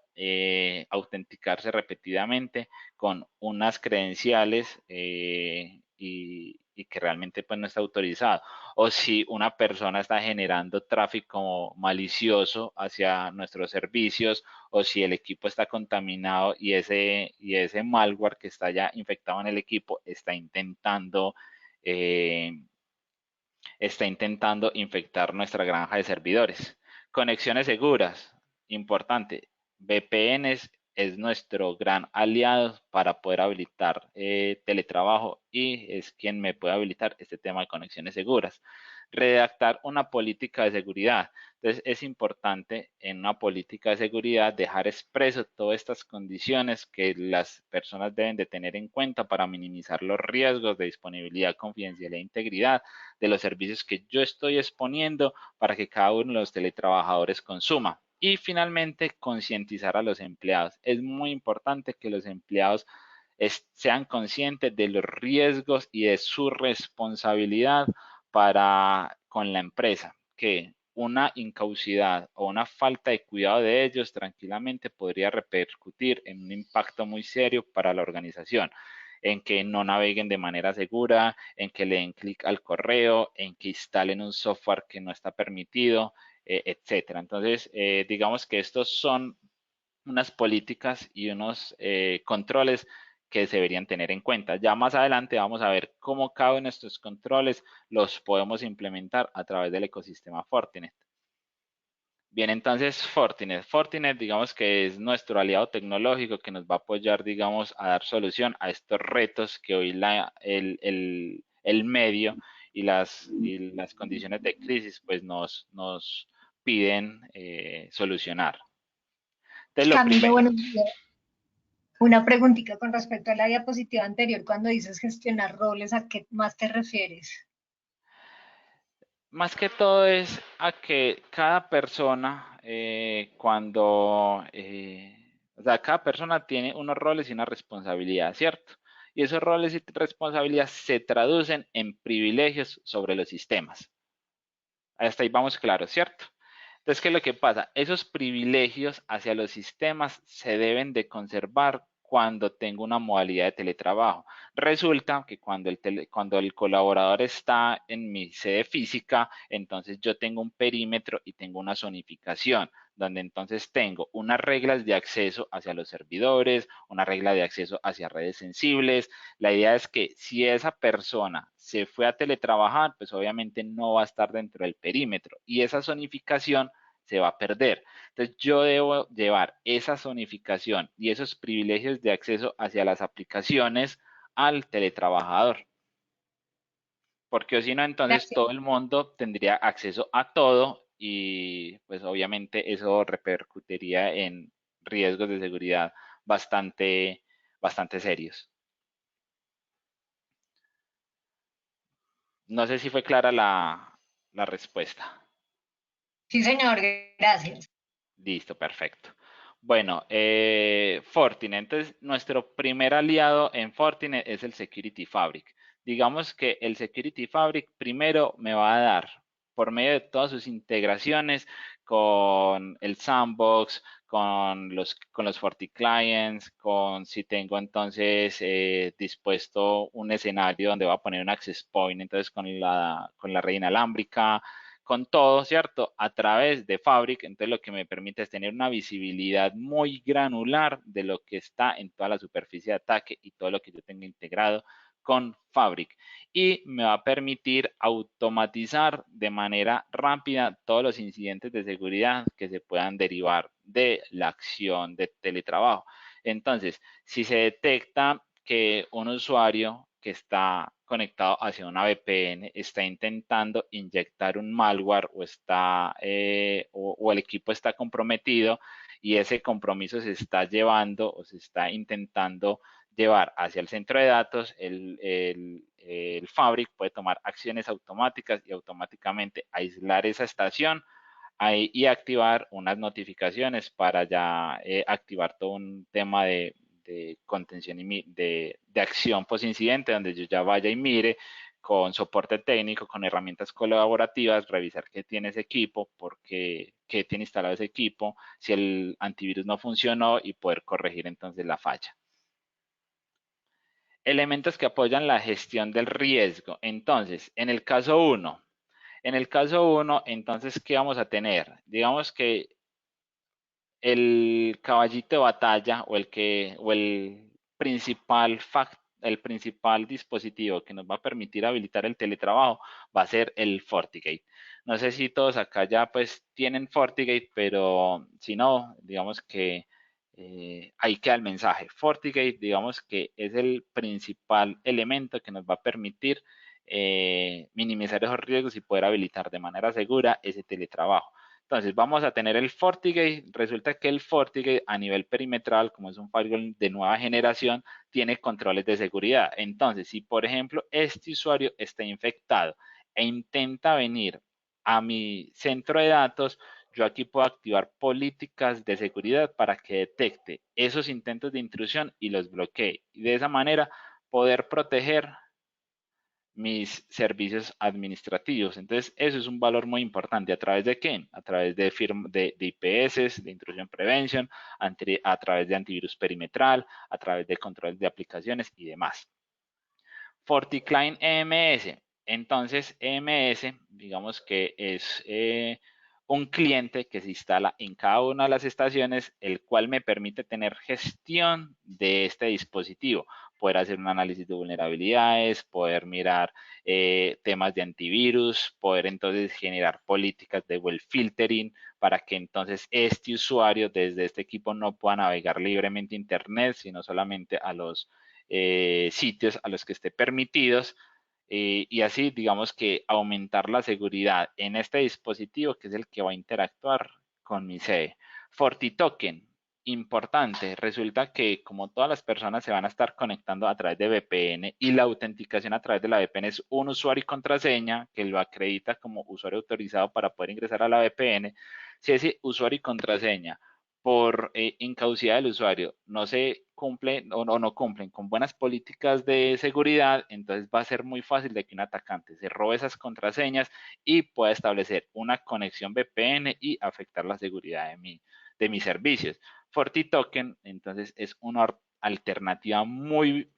autenticarse repetidamente con unas credenciales y que realmente pues no está autorizado, o si una persona está generando tráfico malicioso hacia nuestros servicios, o si el equipo está contaminado y ese malware que está ya infectado en el equipo eh, está intentando infectar nuestra granja de servidores. Conexiones seguras, importante. VPNs es nuestro gran aliado para poder habilitar teletrabajo, y es quien me puede habilitar este tema de conexiones seguras. Redactar una política de seguridad. Entonces es importante en una política de seguridad dejar expreso todas estas condiciones que las personas deben de tener en cuenta para minimizar los riesgos de disponibilidad, confidencialidad e integridad de los servicios que yo estoy exponiendo para que cada uno de los teletrabajadores consuma. Y finalmente, concientizar a los empleados. Es muy importante que los empleados sean conscientes de los riesgos y de su responsabilidad con la empresa, que una incaucidad o una falta de cuidado de ellos tranquilamente podría repercutir en un impacto muy serio para la organización, en que no naveguen de manera segura, en que le den clic al correo, en que instalen un software que no está permitido, etcétera. Entonces, digamos que estos son unas políticas y unos controles que se deberían tener en cuenta. Ya más adelante vamos a ver cómo cada uno de estos controles los podemos implementar a través del ecosistema Fortinet. Bien, entonces Fortinet, digamos que es nuestro aliado tecnológico que nos va a apoyar, digamos, a dar solución a estos retos que hoy el medio y las condiciones de crisis pues nos piden solucionar. Entonces, lo Camilo, primero, buenos días. Una preguntita con respecto a la diapositiva anterior, cuando dices gestionar roles, ¿a qué más te refieres? más que todo es a que cada persona, o sea, cada persona tiene unos roles y una responsabilidad, ¿cierto? Y esos roles y responsabilidades se traducen en privilegios sobre los sistemas. Hasta ahí vamos claro, ¿cierto? Entonces, ¿qué es lo que pasa? Esos privilegios hacia los sistemas se deben de conservar cuando tengo una modalidad de teletrabajo. Resulta que cuando el colaborador está en mi sede física, entonces yo tengo un perímetro y tengo una zonificación, donde entonces tengo unas reglas de acceso hacia los servidores, una regla de acceso hacia redes sensibles. La idea es que si esa persona se fue a teletrabajar, pues obviamente no va a estar dentro del perímetro y esa zonificación se va a perder. Entonces yo debo llevar esa zonificación y esos privilegios de acceso hacia las aplicaciones al teletrabajador. Porque si no, entonces Gracias. todo el mundo tendría acceso a todo y pues obviamente eso repercutiría en riesgos de seguridad bastante serios. No sé si fue clara la respuesta. Sí, señor, gracias. Listo, perfecto. Bueno, Fortinet, entonces nuestro primer aliado en Fortinet es el Security Fabric. Digamos que el Security Fabric primero me va a dar, por medio de todas sus integraciones con el Sandbox, con los FortiClients, con si tengo entonces dispuesto un escenario donde va a poner un access point, entonces con la red inalámbrica, con todo, ¿cierto? A través de Fabric, entonces lo que me permite es tener una visibilidad muy granular de lo que está en toda la superficie de ataque y todo lo que yo tenga integrado con Fabric. Y me va a permitir automatizar de manera rápida todos los incidentes de seguridad que se puedan derivar de la acción de teletrabajo. Entonces, si se detecta que un usuario que está conectado hacia una VPN está intentando inyectar un malware o el equipo está comprometido y ese compromiso se está llevando o se está intentando llevar hacia el centro de datos, el Fabric puede tomar acciones automáticas y automáticamente aislar esa estación y activar unas notificaciones para ya activar todo un tema de contención y de acción post incidente, donde yo ya vaya y mire con soporte técnico, con herramientas colaborativas, revisar qué tiene ese equipo, qué tiene instalado ese equipo, si el antivirus no funcionó y poder corregir entonces la falla. Elementos que apoyan la gestión del riesgo. Entonces, en el caso 1, entonces, ¿qué vamos a tener? Digamos que el caballito de batalla o el principal dispositivo que nos va a permitir habilitar el teletrabajo va a ser el FortiGate. No sé si todos acá ya pues tienen FortiGate, pero si no, digamos que ahí queda el mensaje. FortiGate, digamos que es el principal elemento que nos va a permitir minimizar esos riesgos y poder habilitar de manera segura ese teletrabajo. Entonces vamos a tener el FortiGate. Resulta que el FortiGate a nivel perimetral, como es un firewall de nueva generación, tiene controles de seguridad. Entonces, si por ejemplo este usuario está infectado e intenta venir a mi centro de datos, yo aquí puedo activar políticas de seguridad para que detecte esos intentos de intrusión y los bloquee. Y de esa manera poder proteger mis servicios administrativos. Entonces, eso es un valor muy importante. ¿A través de qué? A través de IPS, de intrusion prevention, a través de antivirus perimetral, a través de controles de aplicaciones y demás. FortiClient EMS. Entonces, EMS, digamos que es un cliente que se instala en cada una de las estaciones, el cual me permite tener gestión de este dispositivo, poder hacer un análisis de vulnerabilidades, poder mirar temas de antivirus, poder entonces generar políticas de web filtering para que entonces este usuario desde este equipo no pueda navegar libremente Internet, sino solamente a los sitios a los que esté permitidos y así digamos que aumentar la seguridad en este dispositivo que es el que va a interactuar con mi sede. FortiToken. Importante, resulta que como todas las personas se van a estar conectando a través de VPN y la autenticación a través de la VPN es un usuario y contraseña que lo acredita como usuario autorizado para poder ingresar a la VPN, si ese usuario y contraseña por incaucidad del usuario no se cumplen o no cumplen con buenas políticas de seguridad, entonces va a ser muy fácil de que un atacante se robe esas contraseñas y pueda establecer una conexión VPN y afectar la seguridad de mis servicios. FortiToken, entonces, es una alternativa muy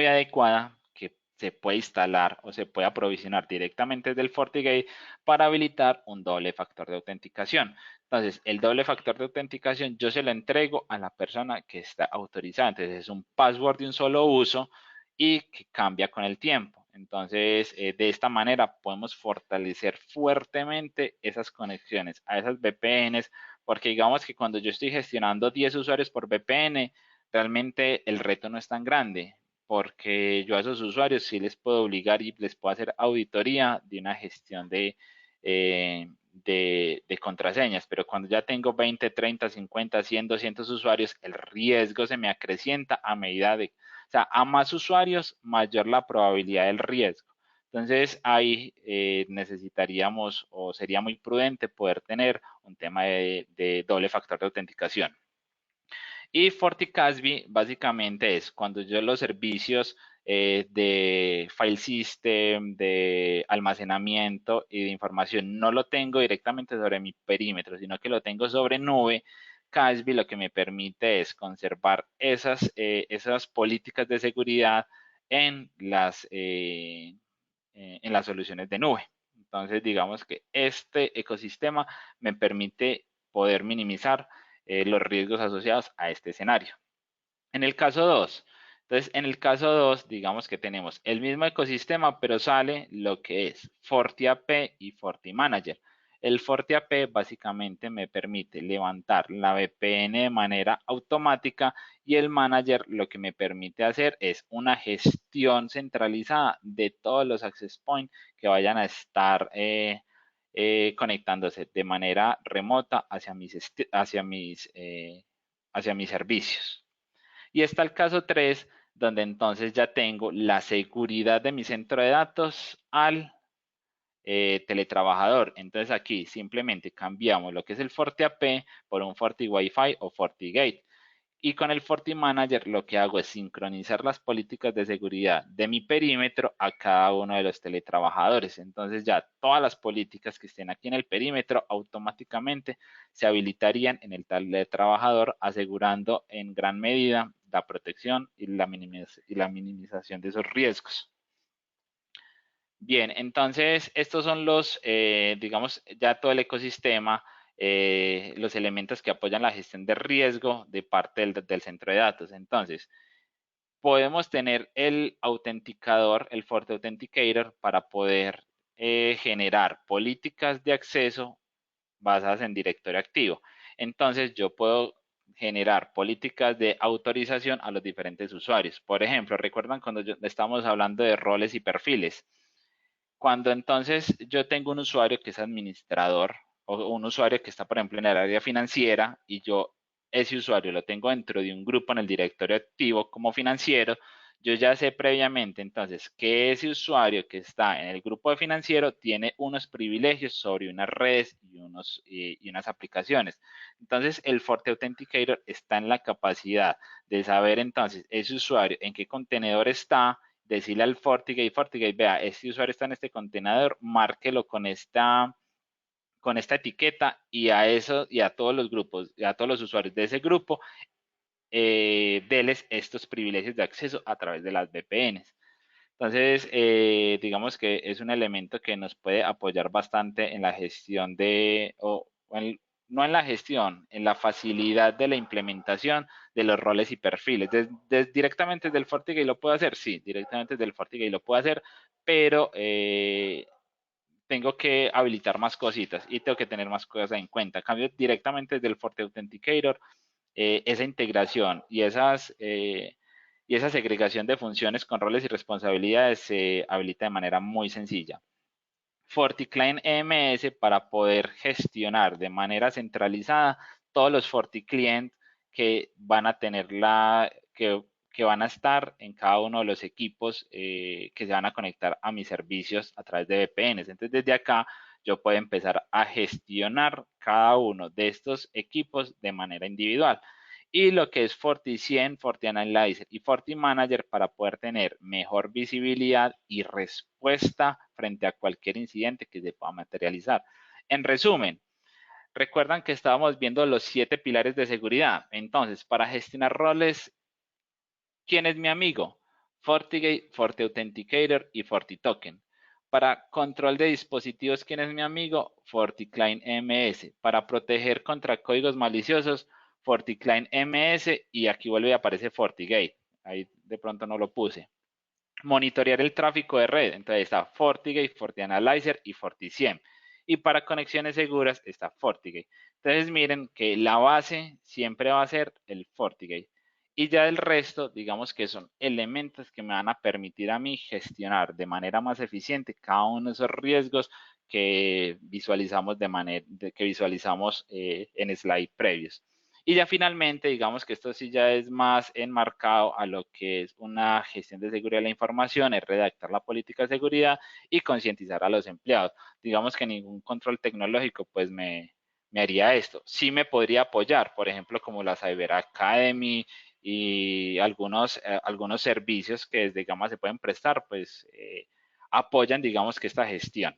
adecuada que se puede instalar o se puede aprovisionar directamente desde el FortiGate para habilitar un doble factor de autenticación. Entonces, el doble factor de autenticación yo se lo entrego a la persona que está autorizada. Entonces, es un password de un solo uso y que cambia con el tiempo. Entonces, de esta manera podemos fortalecer fuertemente esas conexiones a esas VPNs, porque digamos que cuando yo estoy gestionando 10 usuarios por VPN, realmente el reto no es tan grande, porque yo a esos usuarios sí les puedo obligar y les puedo hacer auditoría de una gestión de contraseñas, pero cuando ya tengo 20, 30, 50, 100, 200 usuarios, el riesgo se me acrecienta a medida de, o sea, a más usuarios, mayor la probabilidad del riesgo. Entonces ahí necesitaríamos o sería muy prudente poder tener un tema de doble factor de autenticación. Y FortiCASB básicamente es cuando yo los servicios de file system, de almacenamiento y de información no lo tengo directamente sobre mi perímetro, sino que lo tengo sobre nube. CASB lo que me permite es conservar esas políticas de seguridad en las soluciones de nube. Entonces, digamos que este ecosistema me permite poder minimizar los riesgos asociados a este escenario. En el caso 2, entonces en el caso 2, digamos que tenemos el mismo ecosistema, pero sale lo que es FortiAP y FortiManager. El FortiAP básicamente me permite levantar la VPN de manera automática y el Manager lo que me permite hacer es una gestión centralizada de todos los access points que vayan a estar conectándose de manera remota hacia mis servicios. Y está el caso 3, donde entonces ya tengo la seguridad de mi centro de datos al teletrabajador. Entonces aquí simplemente cambiamos lo que es el FortiAP por un FortiWiFi o FortiGate. Y con el FortiManager lo que hago es sincronizar las políticas de seguridad de mi perímetro a cada uno de los teletrabajadores. Entonces ya todas las políticas que estén aquí en el perímetro automáticamente se habilitarían en el teletrabajador, asegurando en gran medida la protección y la minimización de esos riesgos. Bien, entonces estos son digamos, ya todo el ecosistema, los elementos que apoyan la gestión de riesgo de parte del centro de datos. Entonces, podemos tener el autenticador, el FortiAuthenticator, para poder generar políticas de acceso basadas en directorio activo. Entonces, yo puedo generar políticas de autorización a los diferentes usuarios. Por ejemplo, ¿recuerdan cuando estamos hablando de roles y perfiles? Cuando entonces yo tengo un usuario que es administrador o un usuario que está, por ejemplo, en el área financiera y yo ese usuario lo tengo dentro de un grupo en el directorio activo como financiero, yo ya sé previamente entonces que ese usuario que está en el grupo de financiero tiene unos privilegios sobre unas redes y unas aplicaciones. Entonces, el FortiAuthenticator está en la capacidad de saber entonces ese usuario en qué contenedor está, decirle al FortiGate, vea, este usuario está en este contenedor, márquelo con esta etiqueta y a todos los grupos, y a todos los usuarios de ese grupo, deles estos privilegios de acceso a través de las VPNs. Entonces, digamos que es un elemento que nos puede apoyar bastante en la gestión no en la gestión, en la facilidad de la implementación de los roles y perfiles. Directamente desde el FortiGate lo puedo hacer, sí, directamente desde el FortiGate lo puedo hacer, pero tengo que habilitar más cositas y tengo que tener más cosas en cuenta. En cambio, directamente desde el FortiAuthenticator, esa integración y esa segregación de funciones con roles y responsabilidades se habilita de manera muy sencilla. FortiClient EMS, para poder gestionar de manera centralizada todos los FortiClient que van a tener que van a estar en cada uno de los equipos que se van a conectar a mis servicios a través de VPNs. Entonces, desde acá yo puedo empezar a gestionar cada uno de estos equipos de manera individual. Y lo que es FortiCien, FortiAnalyzer y FortiManager para poder tener mejor visibilidad y respuesta frente a cualquier incidente que se pueda materializar. En resumen, recuerdan que estábamos viendo los 7 pilares de seguridad. Entonces, para gestionar roles, ¿quién es mi amigo? FortiGate, FortiAuthenticator y FortiToken. Para control de dispositivos, ¿quién es mi amigo? FortiClient MS. Para proteger contra códigos maliciosos, FortiClient MS y aquí vuelve y aparece FortiGate. Ahí de pronto no lo puse. Monitorear el tráfico de red. Entonces está FortiGate, FortiAnalyzer y FortiSIEM. Y para conexiones seguras está FortiGate. Entonces miren que la base siempre va a ser el FortiGate. Y ya el resto, digamos que son elementos que me van a permitir a mí gestionar de manera más eficiente cada uno de esos riesgos que visualizamos en slide previos. Y ya finalmente, digamos que esto sí ya es más enmarcado a lo que es una gestión de seguridad de la información, es redactar la política de seguridad y concientizar a los empleados. Digamos que ningún control tecnológico pues me haría esto. Sí me podría apoyar, por ejemplo, como la Cyber Academy y algunos servicios que desde Gama se pueden prestar, pues apoyan, digamos que esta gestión.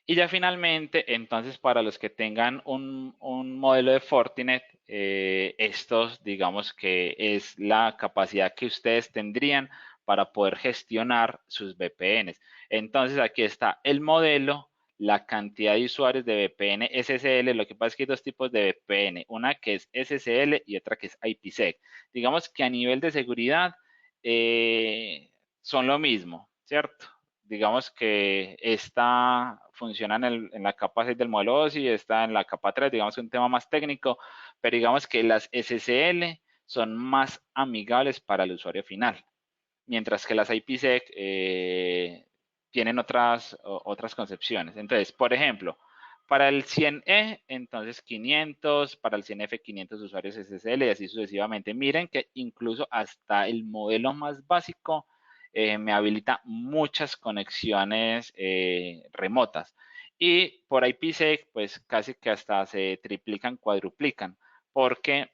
Y ya finalmente, entonces, para los que tengan un modelo de Fortinet, estos, digamos que es la capacidad que ustedes tendrían para poder gestionar sus VPNs. Entonces, aquí está el modelo, la cantidad de usuarios de VPN SSL. Lo que pasa es que hay dos tipos de VPN, una que es SSL y otra que es IPsec. Digamos que a nivel de seguridad son lo mismo, ¿cierto? Digamos que esta funciona en la capa 6 del modelo OSI y está en la capa 3, digamos que es un tema más técnico, pero digamos que las SSL son más amigables para el usuario final, mientras que las IPsec tienen otras concepciones. Entonces, por ejemplo, para el 100E, entonces 500, para el 100F 500 usuarios SSL y así sucesivamente. Miren que incluso hasta el modelo más básico me habilita muchas conexiones remotas. Y por IPsec, pues casi que hasta se triplican, cuadruplican, porque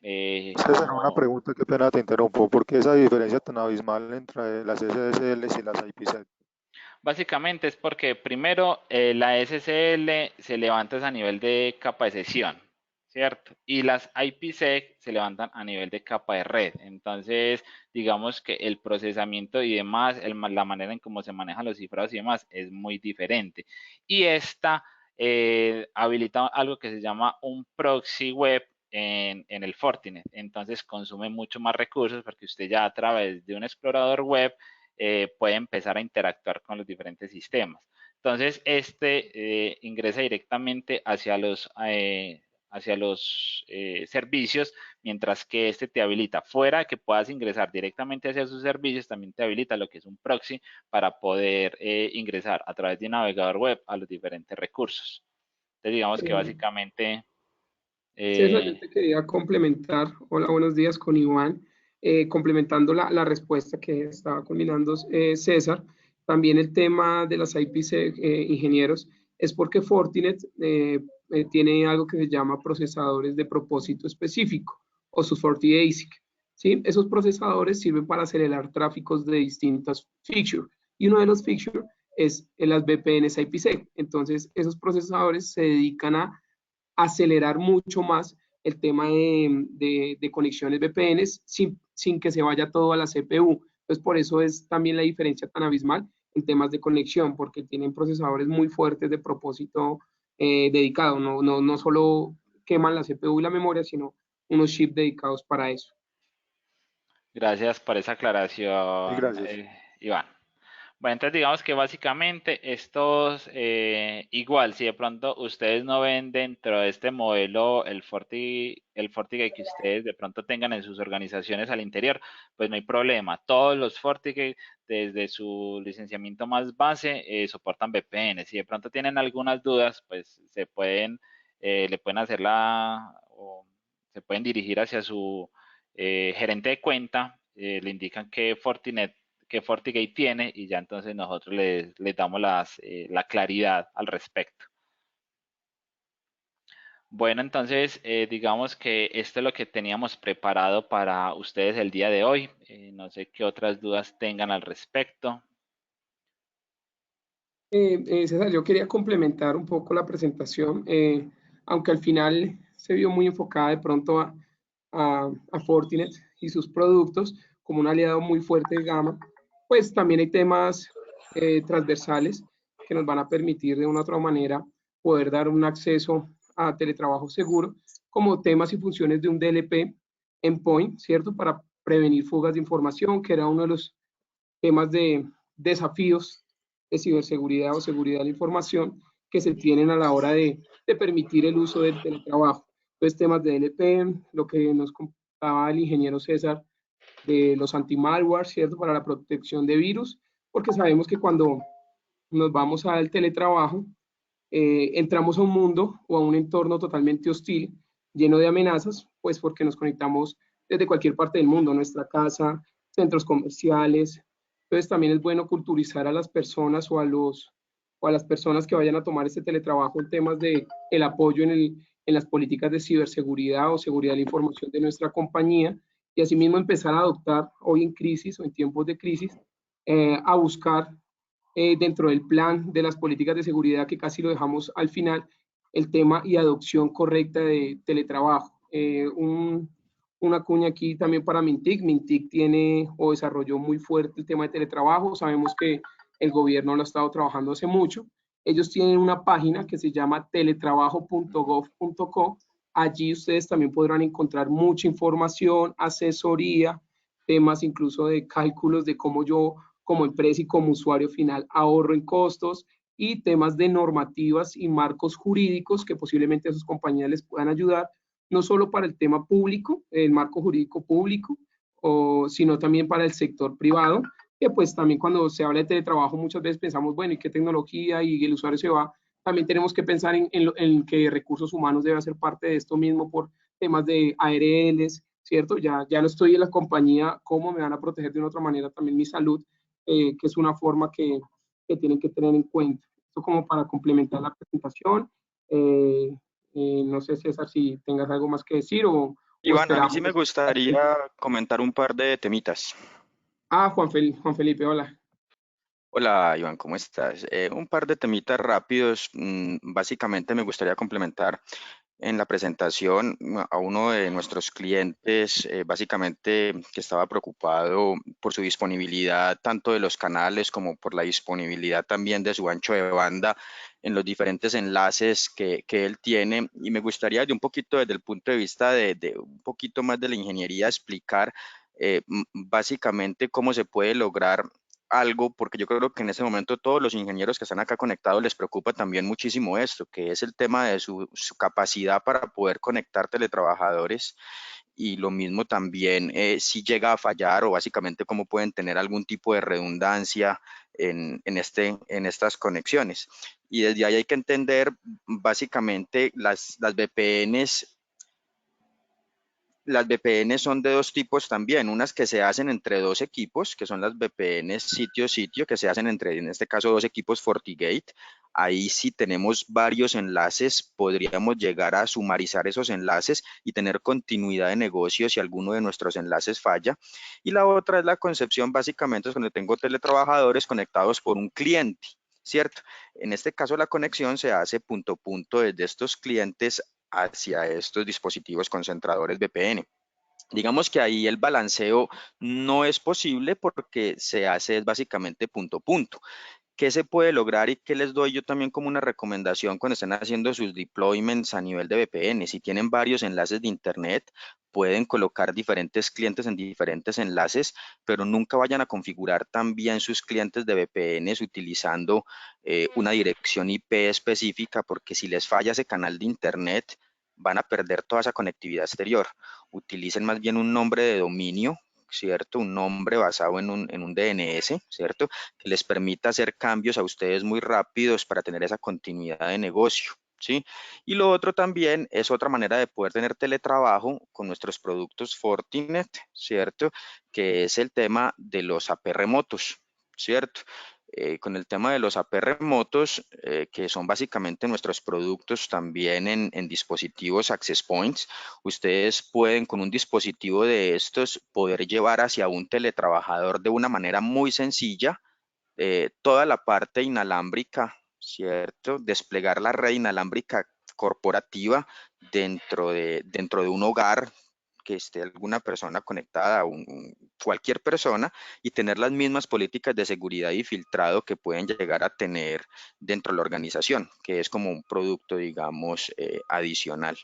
César, una pregunta, qué pena te interrumpo. ¿Por qué esa diferencia tan abismal entre las SSL y las IPsec? básicamente es porque primero la SSL se levanta a nivel de capa de sesión, ¿cierto? Y las IPsec se levantan a nivel de capa de red. Entonces, digamos que el procesamiento y demás, la manera en cómo se manejan los cifrados y demás es muy diferente. Y esta habilita algo que se llama un proxy web en el Fortinet. Entonces consume mucho más recursos porque usted ya a través de un explorador web puede empezar a interactuar con los diferentes sistemas. Entonces, ingresa directamente hacia los servicios, mientras que este te habilita. Fuera que puedas ingresar directamente hacia sus servicios, también te habilita lo que es un proxy para poder ingresar a través de un navegador web a los diferentes recursos. Entonces, digamos que básicamente... César, yo te quería complementar. Hola, buenos días con Iván. Complementando la respuesta que estaba combinando César, también el tema de las IPsec, ingenieros, es porque Fortinet tiene algo que se llama procesadores de propósito específico o sus FortiASIC. ¿Sí? Esos procesadores sirven para acelerar tráficos de distintas features y uno de los features es en las VPNs IPsec. Entonces, esos procesadores se dedican a acelerar mucho más el tema de conexiones VPNs sin que se vaya todo a la CPU. Entonces, por eso es también la diferencia tan abismal en temas de conexión, porque tienen procesadores muy fuertes de propósito dedicado. No solo queman la CPU y la memoria, sino unos chips dedicados para eso. Gracias por esa aclaración, Gracias. Iván. Bueno, entonces digamos que básicamente estos, igual, si de pronto ustedes no ven dentro de este modelo el FortiGate que ustedes de pronto tengan en sus organizaciones al interior, pues no hay problema. Todos los FortiGate, desde su licenciamiento más base, soportan VPN. Si de pronto tienen algunas dudas, pues se pueden le pueden hacer o se pueden dirigir hacia su gerente de cuenta, le indican qué FortiGate tiene y ya entonces nosotros les damos la claridad al respecto. Bueno, entonces digamos que esto es lo que teníamos preparado para ustedes el día de hoy. No sé qué otras dudas tengan al respecto. César, yo quería complementar un poco la presentación, aunque al final se vio muy enfocada de pronto a Fortinet y sus productos como un aliado muy fuerte de Gamma, pues también hay temas transversales que nos van a permitir de una u otra manera poder dar un acceso a teletrabajo seguro, como temas y funciones de un DLP endpoint, ¿cierto? Para prevenir fugas de información, que era uno de los temas de desafíos de ciberseguridad o seguridad de la información que se tienen a la hora de permitir el uso del teletrabajo. Entonces, temas de DLP, lo que nos contaba el ingeniero César de los anti-malware, ¿cierto? Para la protección de virus, porque sabemos que cuando nos vamos al teletrabajo, entramos a un mundo o a un entorno totalmente hostil, lleno de amenazas, pues porque nos conectamos desde cualquier parte del mundo, nuestra casa, centros comerciales. Entonces también es bueno culturizar a las personas o a las personas que vayan a tomar este teletrabajo en temas de el apoyo en las políticas de ciberseguridad o seguridad de la información de nuestra compañía y asimismo empezar a adoptar hoy en crisis o en tiempos de crisis, a buscar dentro del plan de las políticas de seguridad, que casi lo dejamos al final, el tema y adopción correcta de teletrabajo. Una cuña aquí también para Mintic. Mintic tiene o desarrolló muy fuerte el tema de teletrabajo. Sabemos que el gobierno lo ha estado trabajando hace mucho. Ellos tienen una página que se llama teletrabajo.gov.co. Allí ustedes también podrán encontrar mucha información, asesoría, temas incluso de cálculos de cómo yo como empresa y como usuario final ahorro en costos y temas de normativas y marcos jurídicos que posiblemente a sus compañías les puedan ayudar, no solo para el tema público, el marco jurídico público, sino también para el sector privado, que pues también cuando se habla de teletrabajo muchas veces pensamos, bueno, ¿y qué tecnología? Y el usuario se va. También tenemos que pensar en que recursos humanos debe hacer parte de esto mismo por temas de ARLs, ¿cierto? Ya no estoy en la compañía, ¿cómo me van a proteger de una otra manera también mi salud? Que es una forma que tienen que tener en cuenta. Esto como para complementar la presentación. No sé, César, si tengas algo más que decir o Iván, a mí esperamos. sí me gustaría comentar un par de temitas. Juan Felipe, hola. Hola, Iván, ¿cómo estás? Un par de temitas rápidos. Básicamente me gustaría complementar en la presentación a uno de nuestros clientes, básicamente que estaba preocupado por su disponibilidad tanto de los canales como por la disponibilidad también de su ancho de banda en los diferentes enlaces que él tiene. Y me gustaría de un poquito desde el punto de vista de un poquito más de la ingeniería explicar básicamente cómo se puede lograr algo, porque yo creo que en ese momento todos los ingenieros que están acá conectados les preocupa también muchísimo esto, que es el tema de su capacidad para poder conectar teletrabajadores y lo mismo también si llega a fallar o básicamente cómo pueden tener algún tipo de redundancia en estas conexiones. Y desde ahí hay que entender básicamente las VPNs. Las VPN son de dos tipos también, unas que se hacen entre dos equipos, que son las VPN sitio-sitio, que se hacen entre, en este caso, dos equipos FortiGate. Ahí si tenemos varios enlaces, podríamos llegar a sumarizar esos enlaces y tener continuidad de negocio si alguno de nuestros enlaces falla. Y la otra es la concepción, básicamente, es cuando tengo teletrabajadores conectados por un cliente, ¿cierto? En este caso, la conexión se hace punto a punto desde estos clientes hacia estos dispositivos concentradores VPN. Digamos que ahí el balanceo no es posible porque se hace básicamente punto a punto. ¿Qué se puede lograr y qué les doy yo también como una recomendación cuando estén haciendo sus deployments a nivel de VPN? Si tienen varios enlaces de internet, pueden colocar diferentes clientes en diferentes enlaces, pero nunca vayan a configurar también sus clientes de VPNs utilizando una dirección IP específica, porque si les falla ese canal de internet, van a perder toda esa conectividad exterior. Utilicen más bien un nombre de dominio, ¿cierto? Un nombre basado en un DNS, ¿cierto? Que les permita hacer cambios a ustedes muy rápidos para tener esa continuidad de negocio, ¿sí? Y lo otro también es otra manera de poder tener teletrabajo con nuestros productos Fortinet, ¿cierto? Que es el tema de los AP remotos, ¿cierto? Con el tema de los AP remotos, que son básicamente nuestros productos también en dispositivos Access Points, ustedes pueden con un dispositivo de estos poder llevar hacia un teletrabajador de una manera muy sencilla toda la parte inalámbrica, ¿cierto? Desplegar la red inalámbrica corporativa dentro de un hogar que esté alguna persona conectada, cualquier persona, y tener las mismas políticas de seguridad y filtrado que pueden llegar a tener dentro de la organización, que es como un producto, digamos, adicional.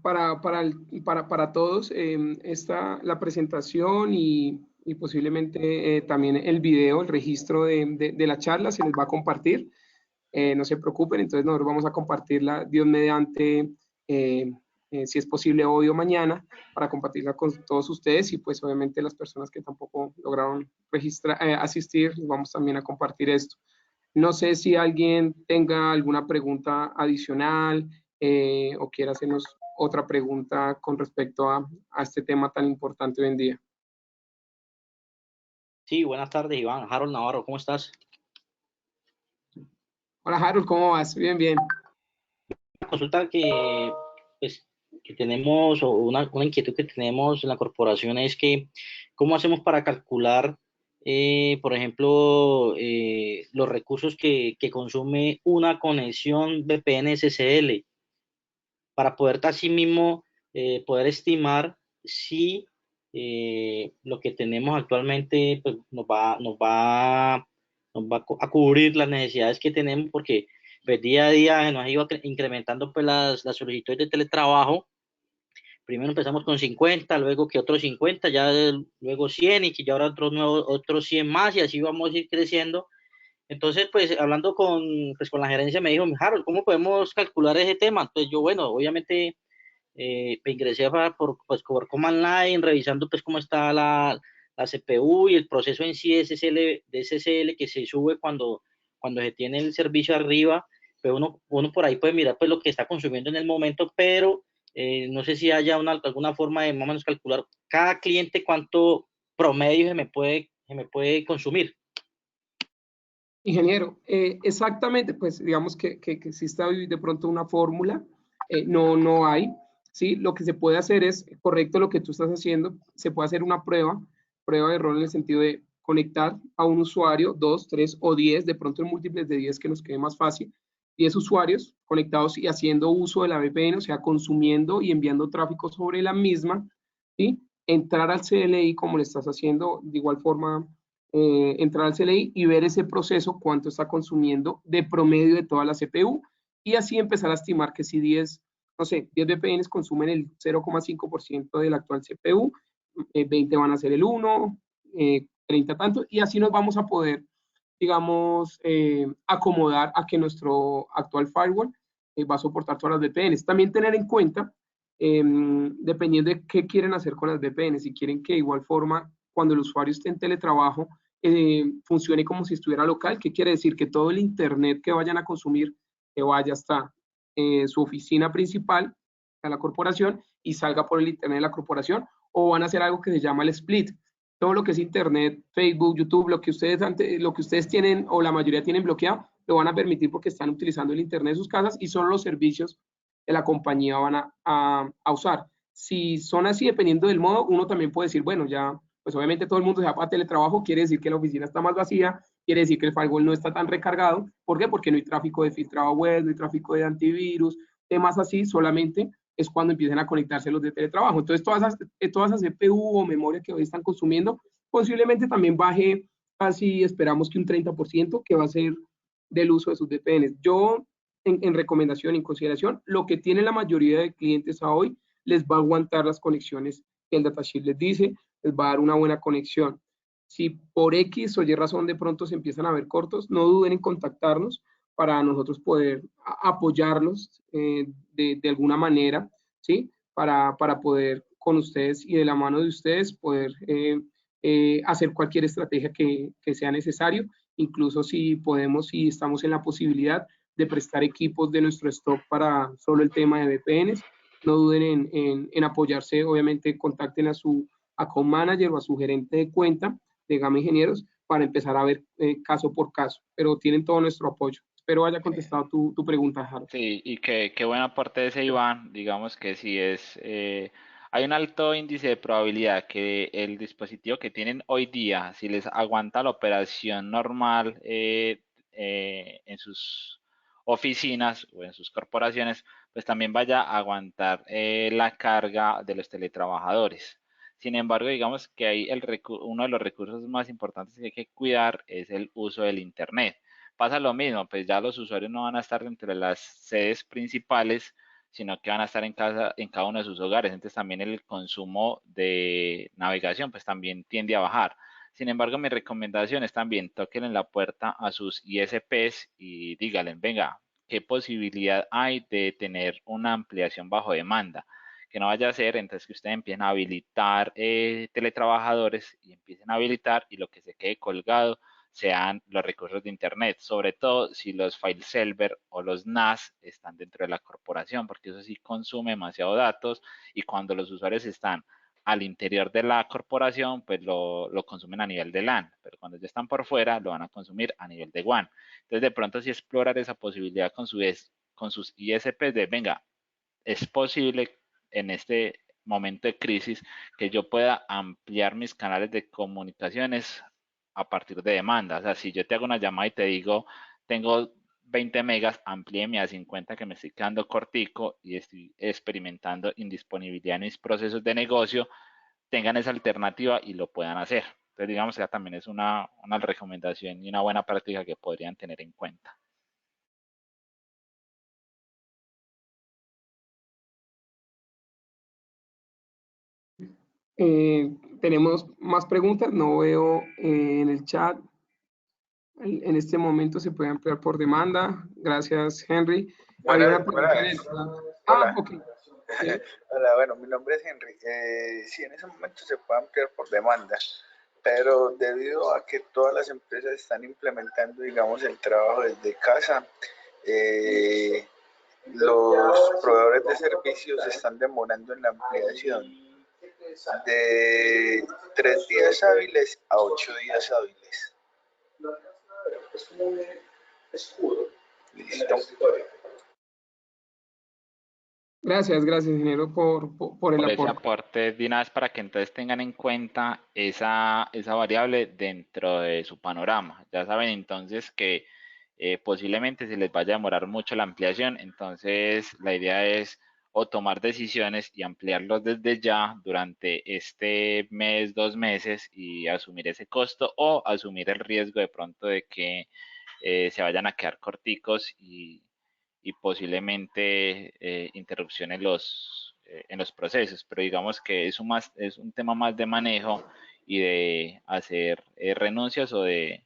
Para todos, la presentación y posiblemente también el video, el registro de la charla se les va a compartir. No se preocupen, entonces nosotros vamos a compartirla, Dios mediante, si es posible hoy o mañana, para compartirla con todos ustedes y pues obviamente las personas que tampoco lograron asistir, vamos también a compartir esto. No sé si alguien tenga alguna pregunta adicional o quiera hacernos otra pregunta con respecto a este tema tan importante hoy en día. Sí, buenas tardes, Iván. Harold Navarro, ¿cómo estás? Hola, Harold, ¿cómo vas? Bien, bien. Una consulta pues, que tenemos, o una inquietud que tenemos en la corporación es que, ¿cómo hacemos para calcular, por ejemplo, los recursos que consume una conexión VPN SSL? Para poder así mismo poder estimar si lo que tenemos actualmente pues, nos va a cubrir las necesidades que tenemos, porque pues, día a día nos ha ido incrementando pues, las solicitudes de teletrabajo. Primero empezamos con 50, luego que otros 50, ya luego 100 y que ya ahora otros 100 más y así vamos a ir creciendo. Entonces, pues hablando pues, con la gerencia me dijo, Harold, ¿cómo podemos calcular ese tema? Entonces yo, bueno, obviamente me ingresé por Command Line, revisando pues cómo está la CPU y el proceso en sí de SSL que se sube cuando se tiene el servicio arriba, pues uno por ahí puede mirar pues lo que está consumiendo en el momento, pero no sé si haya alguna forma de más o menos calcular cada cliente cuánto promedio se me puede consumir. Ingeniero, exactamente, pues digamos que exista de pronto una fórmula, no hay, ¿sí? Lo que se puede hacer es, correcto lo que tú estás haciendo, se puede hacer una prueba de error en el sentido de conectar a un usuario, 2, 3 o 10, de pronto en múltiples de 10 que nos quede más fácil, 10 usuarios conectados y haciendo uso de la VPN, o sea, consumiendo y enviando tráfico sobre la misma, ¿sí? Entrar al CLI como le estás haciendo, de igual forma, entrar al CLI y ver ese proceso, cuánto está consumiendo de promedio de toda la CPU, y así empezar a estimar que si 10 VPNs consumen el 0,5% del actual CPU, 20 van a ser el 1, 30 tanto, y así nos vamos a poder, digamos, acomodar a que nuestro actual firewall va a soportar todas las VPNs. También tener en cuenta, dependiendo de qué quieren hacer con las VPNs, si quieren que de igual forma cuando el usuario esté en teletrabajo, funcione como si estuviera local. ¿Qué quiere decir? Que todo el internet que vayan a consumir, que vaya hasta su oficina principal, a la corporación, y salga por el internet de la corporación, o van a hacer algo que se llama el split. Todo lo que es internet, Facebook, YouTube, lo que ustedes tienen, o la mayoría tienen bloqueado, lo van a permitir porque están utilizando el internet de sus casas y solo los servicios de la compañía van a usar. Si son así, dependiendo del modo, uno también puede decir, bueno, ya pues obviamente todo el mundo se va para teletrabajo, quiere decir que la oficina está más vacía, quiere decir que el firewall no está tan recargado. ¿Por qué? Porque no hay tráfico de filtrado web, no hay tráfico de antivirus, temas así, solamente es cuando empiecen a conectarse los de teletrabajo. Entonces, todas esas CPU o memoria que hoy están consumiendo, posiblemente también baje casi, esperamos que un 30%, que va a ser del uso de sus VPNs. Yo, en recomendación, en consideración, lo que tiene la mayoría de clientes a hoy, les va a aguantar las conexiones que el datasheet les dice, les va a dar una buena conexión. Si por X o Y razón de pronto se empiezan a ver cortos, no duden en contactarnos para nosotros poder apoyarlos de alguna manera, ¿sí? Para poder con ustedes y de la mano de ustedes poder hacer cualquier estrategia que sea necesario incluso si podemos, si estamos en la posibilidad de prestar equipos de nuestro stock para solo el tema de VPNs, no duden en apoyarse. Obviamente contacten a su account manager o a su gerente de cuenta de Gama Ingenieros para empezar a ver caso por caso, pero tienen todo nuestro apoyo. Espero haya contestado tu pregunta, Harold. Sí, y qué buen aporte ese, Iván. Digamos que sí hay un alto índice de probabilidad que el dispositivo que tienen hoy día, si les aguanta la operación normal en sus oficinas o en sus corporaciones, pues también vaya a aguantar la carga de los teletrabajadores. Sin embargo, digamos que hay uno de los recursos más importantes que hay que cuidar es el uso del Internet. Pasa lo mismo, pues ya los usuarios no van a estar entre las sedes principales, sino que van a estar en casa, en cada uno de sus hogares. Entonces también el consumo de navegación pues también tiende a bajar. Sin embargo, mi recomendación es también toquen en la puerta a sus ISPs y díganle, venga, ¿qué posibilidad hay de tener una ampliación bajo demanda? Que no vaya a ser entonces que ustedes empiecen a habilitar teletrabajadores y empiecen a habilitar y lo que se quede colgado sean los recursos de Internet, sobre todo si los file server o los NAS están dentro de la corporación, porque eso sí consume demasiado datos y cuando los usuarios están al interior de la corporación, pues lo consumen a nivel de LAN, pero cuando ya están por fuera, lo van a consumir a nivel de WAN. Entonces, de pronto, sí explorar esa posibilidad con sus ISPs de, venga, es posible en este momento de crisis que yo pueda ampliar mis canales de comunicaciones a partir de demanda. O sea, si yo te hago una llamada y te digo, tengo 20 megas, amplíeme a 50 que me estoy quedando cortico y estoy experimentando indisponibilidad en mis procesos de negocio, tengan esa alternativa y lo puedan hacer. Entonces, digamos que también es una recomendación y una buena práctica que podrían tener en cuenta. Tenemos más preguntas, no veo en el chat. En este momento se puede ampliar por demanda. Gracias, Henry. Había una pregunta en el... Hola. Ok. ¿Sí? Hola, bueno, mi nombre es Henry. Sí, en ese momento se puede ampliar por demanda, pero debido a que todas las empresas están implementando, digamos, el trabajo desde casa, los proveedores de servicios están demorando en la ampliación de 3 días hábiles a 8 días hábiles. Listo. Gracias, ingeniero, por el Por ese aporte. aporte de una vez para que entonces tengan en cuenta esa variable dentro de su panorama. Ya saben entonces que posiblemente se les vaya a demorar mucho la ampliación, entonces la idea es o tomar decisiones y ampliarlos desde ya durante este mes, 2 meses y asumir ese costo o asumir el riesgo de pronto de que se vayan a quedar corticos y posiblemente interrupción en los procesos, pero digamos que es un tema más de manejo y de hacer renuncias o de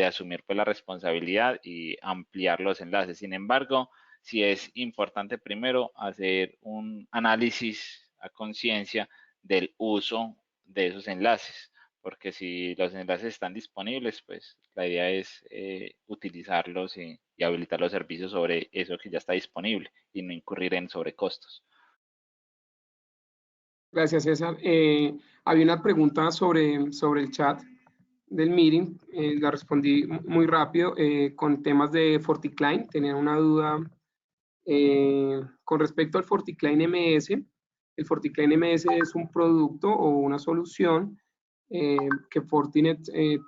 asumir pues la responsabilidad y ampliar los enlaces. Sin embargo, sí es importante primero hacer un análisis a conciencia del uso de esos enlaces, porque si los enlaces están disponibles, pues la idea es utilizarlos y habilitar los servicios sobre eso que ya está disponible y no incurrir en sobrecostos. Gracias, César. Había una pregunta sobre el chat del meeting, la respondí muy rápido con temas de FortiClient. Tenía una duda con respecto al FortiClient MS. El FortiClient MS es un producto o una solución que Fortinet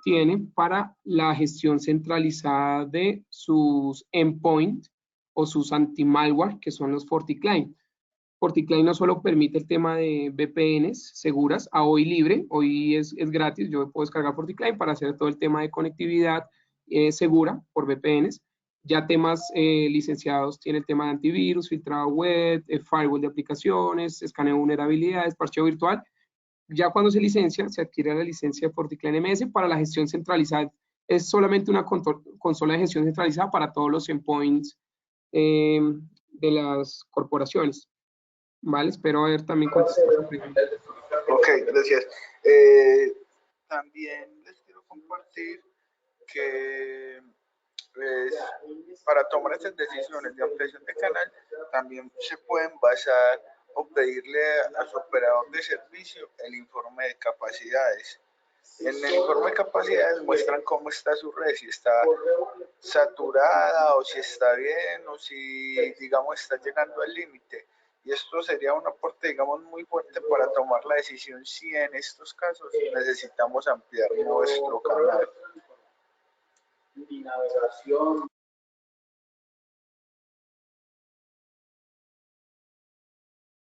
tiene para la gestión centralizada de sus endpoints o sus anti-malware, que son los FortiClient. FortiClient no solo permite el tema de VPNs seguras a hoy libre, hoy es gratis, yo puedo descargar FortiClient para hacer todo el tema de conectividad segura por VPNs. Ya temas licenciados tiene el tema de antivirus, filtrado web, firewall de aplicaciones, escaneo de vulnerabilidades, parcheo virtual. Ya cuando se licencia, se adquiere la licencia de FortiClient MS para la gestión centralizada. Es solamente una consola de gestión centralizada para todos los endpoints de las corporaciones. Vale, espero haber también contestado esa pregunta. Ok, gracias. También les quiero compartir que para tomar estas decisiones de ampliación de canal también se pueden basar o pedirle a su operador de servicio el informe de capacidades. En el informe de capacidades muestran cómo está su red, si está saturada o si está bien o si, digamos, está llegando al límite. Y esto sería un aporte, digamos, muy fuerte para tomar la decisión si en estos casos necesitamos ampliar nuestro canal.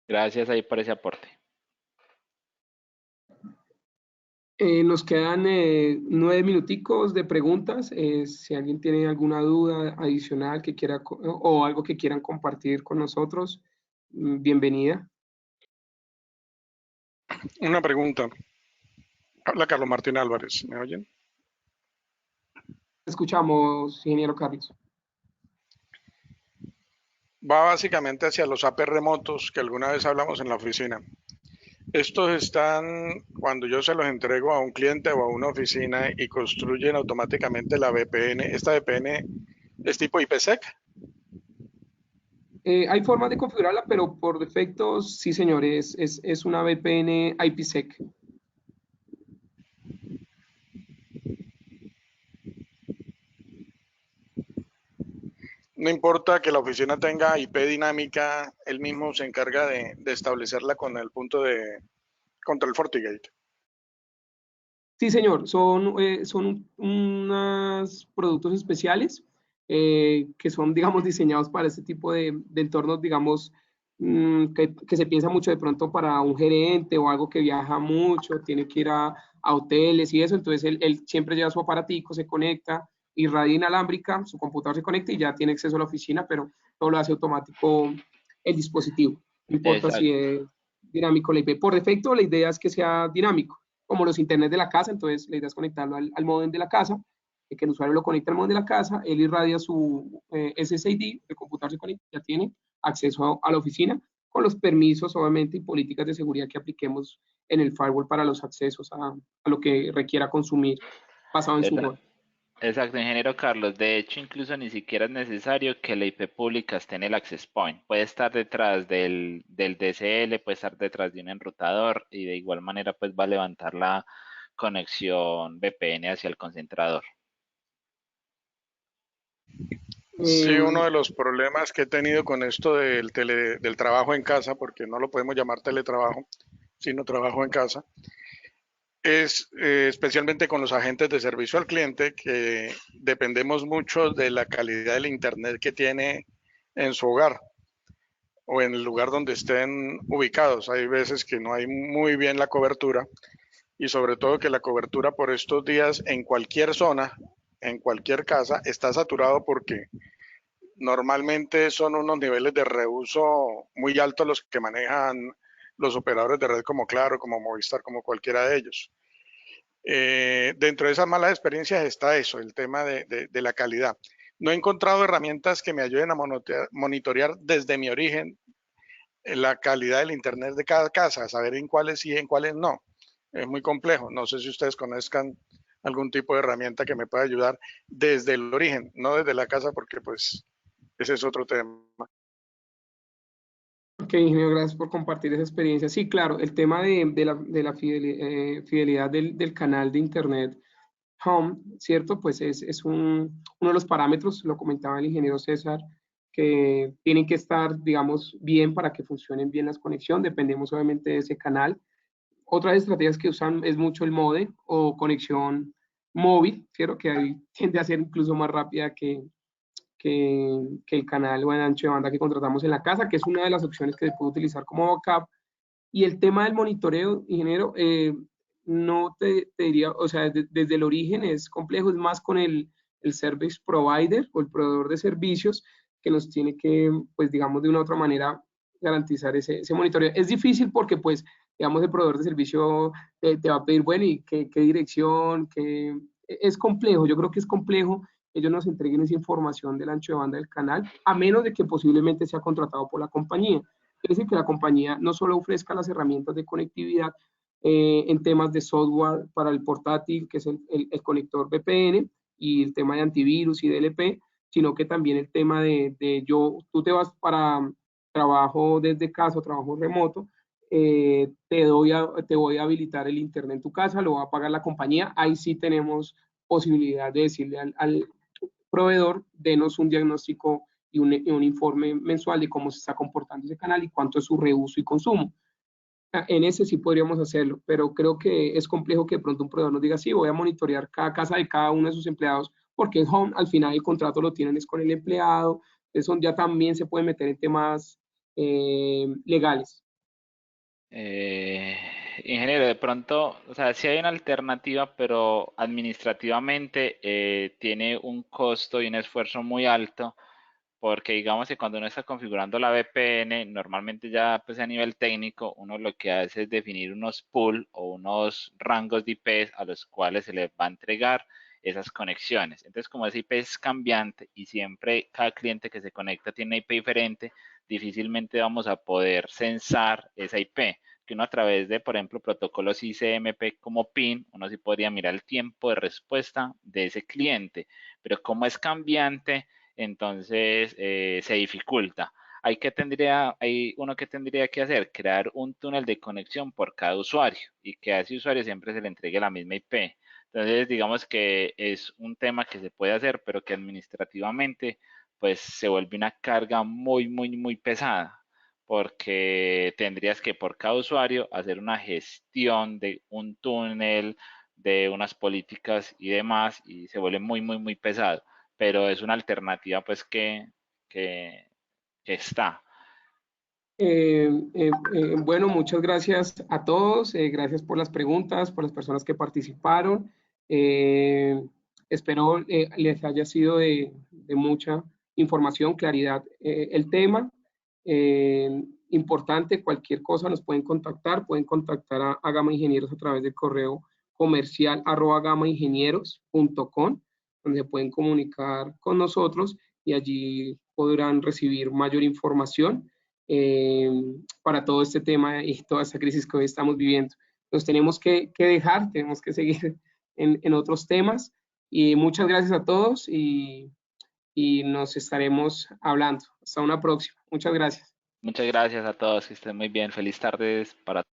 Gracias ahí por ese aporte. Nos quedan 9 minuticos de preguntas. Si alguien tiene alguna duda adicional que quiera o algo que quieran compartir con nosotros, bienvenida. Una pregunta. Habla Carlos Martín Álvarez. ¿Me oyen? Escuchamos, ingeniero Carlos. Va básicamente hacia los AP remotos que alguna vez hablamos en la oficina. Estos están, cuando yo se los entrego a un cliente o a una oficina y construyen automáticamente la VPN, ¿esta VPN es tipo IPsec? Hay formas de configurarla, pero por defecto, sí, señores, es una VPN IPsec. No importa que la oficina tenga IP dinámica, él mismo se encarga de establecerla con el punto de contra el FortiGate. Sí, señor, son unos productos especiales que son, digamos, diseñados para este tipo de entornos, digamos, que se piensa mucho de pronto para un gerente o algo que viaja mucho, tiene que ir a hoteles y eso, entonces él siempre lleva su aparatico, se conecta, irradia inalámbrica, su computador se conecta y ya tiene acceso a la oficina, pero todo lo hace automático el dispositivo, no importa si es dinámico la IP. Por defecto, la idea es que sea dinámico, como los internet de la casa, entonces la idea es conectarlo al módem de la casa, que el usuario lo conecta al módem de la casa, él irradia su SSID, el computador se conecta, ya tiene acceso a la oficina, con los permisos, obviamente, y políticas de seguridad que apliquemos en el firewall para los accesos a lo que requiera consumir basado en su rol. Exacto, ingeniero Carlos. De hecho, incluso ni siquiera es necesario que la IP pública esté en el access point. Puede estar detrás del DSL, puede estar detrás de un enrutador y de igual manera pues va a levantar la conexión VPN hacia el concentrador. Sí, uno de los problemas que he tenido con esto del trabajo en casa, porque no lo podemos llamar teletrabajo, sino trabajo en casa, es especialmente con los agentes de servicio al cliente, que dependemos mucho de la calidad del internet que tiene en su hogar o en el lugar donde estén ubicados. Hay veces que no hay muy bien la cobertura y sobre todo que la cobertura por estos días en cualquier zona, en cualquier casa, está saturado porque normalmente son unos niveles de reuso muy altos los que manejan los operadores de red como Claro, como Movistar, como cualquiera de ellos. Dentro de esas malas experiencias está eso, el tema de la calidad. No he encontrado herramientas que me ayuden a monitorear desde mi origen la calidad del internet de cada casa, saber en cuáles sí y en cuáles no. Es muy complejo. No sé si ustedes conozcan algún tipo de herramienta que me pueda ayudar desde el origen, no desde la casa, porque pues ese es otro tema. Ok, ingeniero, gracias por compartir esa experiencia. Sí, claro, el tema de la fidelidad del canal de Internet Home, ¿cierto? Pues es uno de los parámetros, lo comentaba el ingeniero César, que tienen que estar, digamos, bien para que funcionen bien las conexiones. Dependemos obviamente de ese canal. Otras estrategias que usan es mucho el modem o conexión móvil, ¿cierto? Que ahí tiende a ser incluso más rápida que el canal o el ancho de banda que contratamos en la casa, que es una de las opciones que se puede utilizar como backup. Y el tema del monitoreo, ingeniero, no te diría, o sea, desde el origen es complejo, es más con el service provider o el proveedor de servicios que nos tiene que, pues digamos, de una u otra manera garantizar ese monitoreo. Es difícil porque, pues, digamos, el proveedor de servicio te va a pedir, bueno, y qué dirección, es complejo, yo creo que es complejo ellos nos entreguen esa información del ancho de banda del canal, a menos de que posiblemente sea contratado por la compañía. Es decir, que la compañía no solo ofrezca las herramientas de conectividad en temas de software para el portátil, que es el conector VPN, y el tema de antivirus y DLP, sino que también el tema tú te vas para trabajo desde casa o trabajo remoto, te voy a habilitar el internet en tu casa, lo va a pagar la compañía. Ahí sí tenemos posibilidad de decirle al proveedor, denos un diagnóstico y un informe mensual de cómo se está comportando ese canal y cuánto es su reuso y consumo. En ese sí podríamos hacerlo, pero creo que es complejo que de pronto un proveedor nos diga, sí, voy a monitorear cada casa de cada uno de sus empleados, porque es home, al final el contrato lo tienen es con el empleado, eso ya también se puede meter en temas legales. Ingeniero, de pronto, o sea, sí hay una alternativa, pero administrativamente tiene un costo y un esfuerzo muy alto, porque digamos que cuando uno está configurando la VPN, normalmente ya pues a nivel técnico, uno lo que hace es definir unos pools o unos rangos de IPs a los cuales se les va a entregar esas conexiones. Entonces, como ese IP es cambiante y siempre cada cliente que se conecta tiene una IP diferente, difícilmente vamos a poder censar esa IP, que uno a través de, por ejemplo, protocolos ICMP como PIN, uno sí podría mirar el tiempo de respuesta de ese cliente, pero como es cambiante, entonces se dificulta. Hay uno que tendría que hacer, crear un túnel de conexión por cada usuario y que a ese usuario siempre se le entregue la misma IP. Entonces, digamos que es un tema que se puede hacer, pero que administrativamente pues se vuelve una carga muy, muy, muy pesada, porque tendrías que por cada usuario hacer una gestión de un túnel, de unas políticas y demás, y se vuelve muy, muy, muy pesado, pero es una alternativa pues que está. Bueno, muchas gracias a todos, gracias por las preguntas, por las personas que participaron. Espero les haya sido de mucha información, claridad el tema. Importante, cualquier cosa nos pueden contactar a Gama Ingenieros a través del correo comercial @gamaingenieros.com, donde pueden comunicar con nosotros y allí podrán recibir mayor información para todo este tema y toda esta crisis que hoy estamos viviendo. Nos tenemos que dejar, tenemos que seguir en otros temas, y muchas gracias a todos y nos estaremos hablando. Hasta una próxima. Muchas gracias. Muchas gracias a todos, que estén muy bien. Feliz tardes para todos.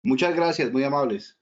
Muchas gracias, muy amables.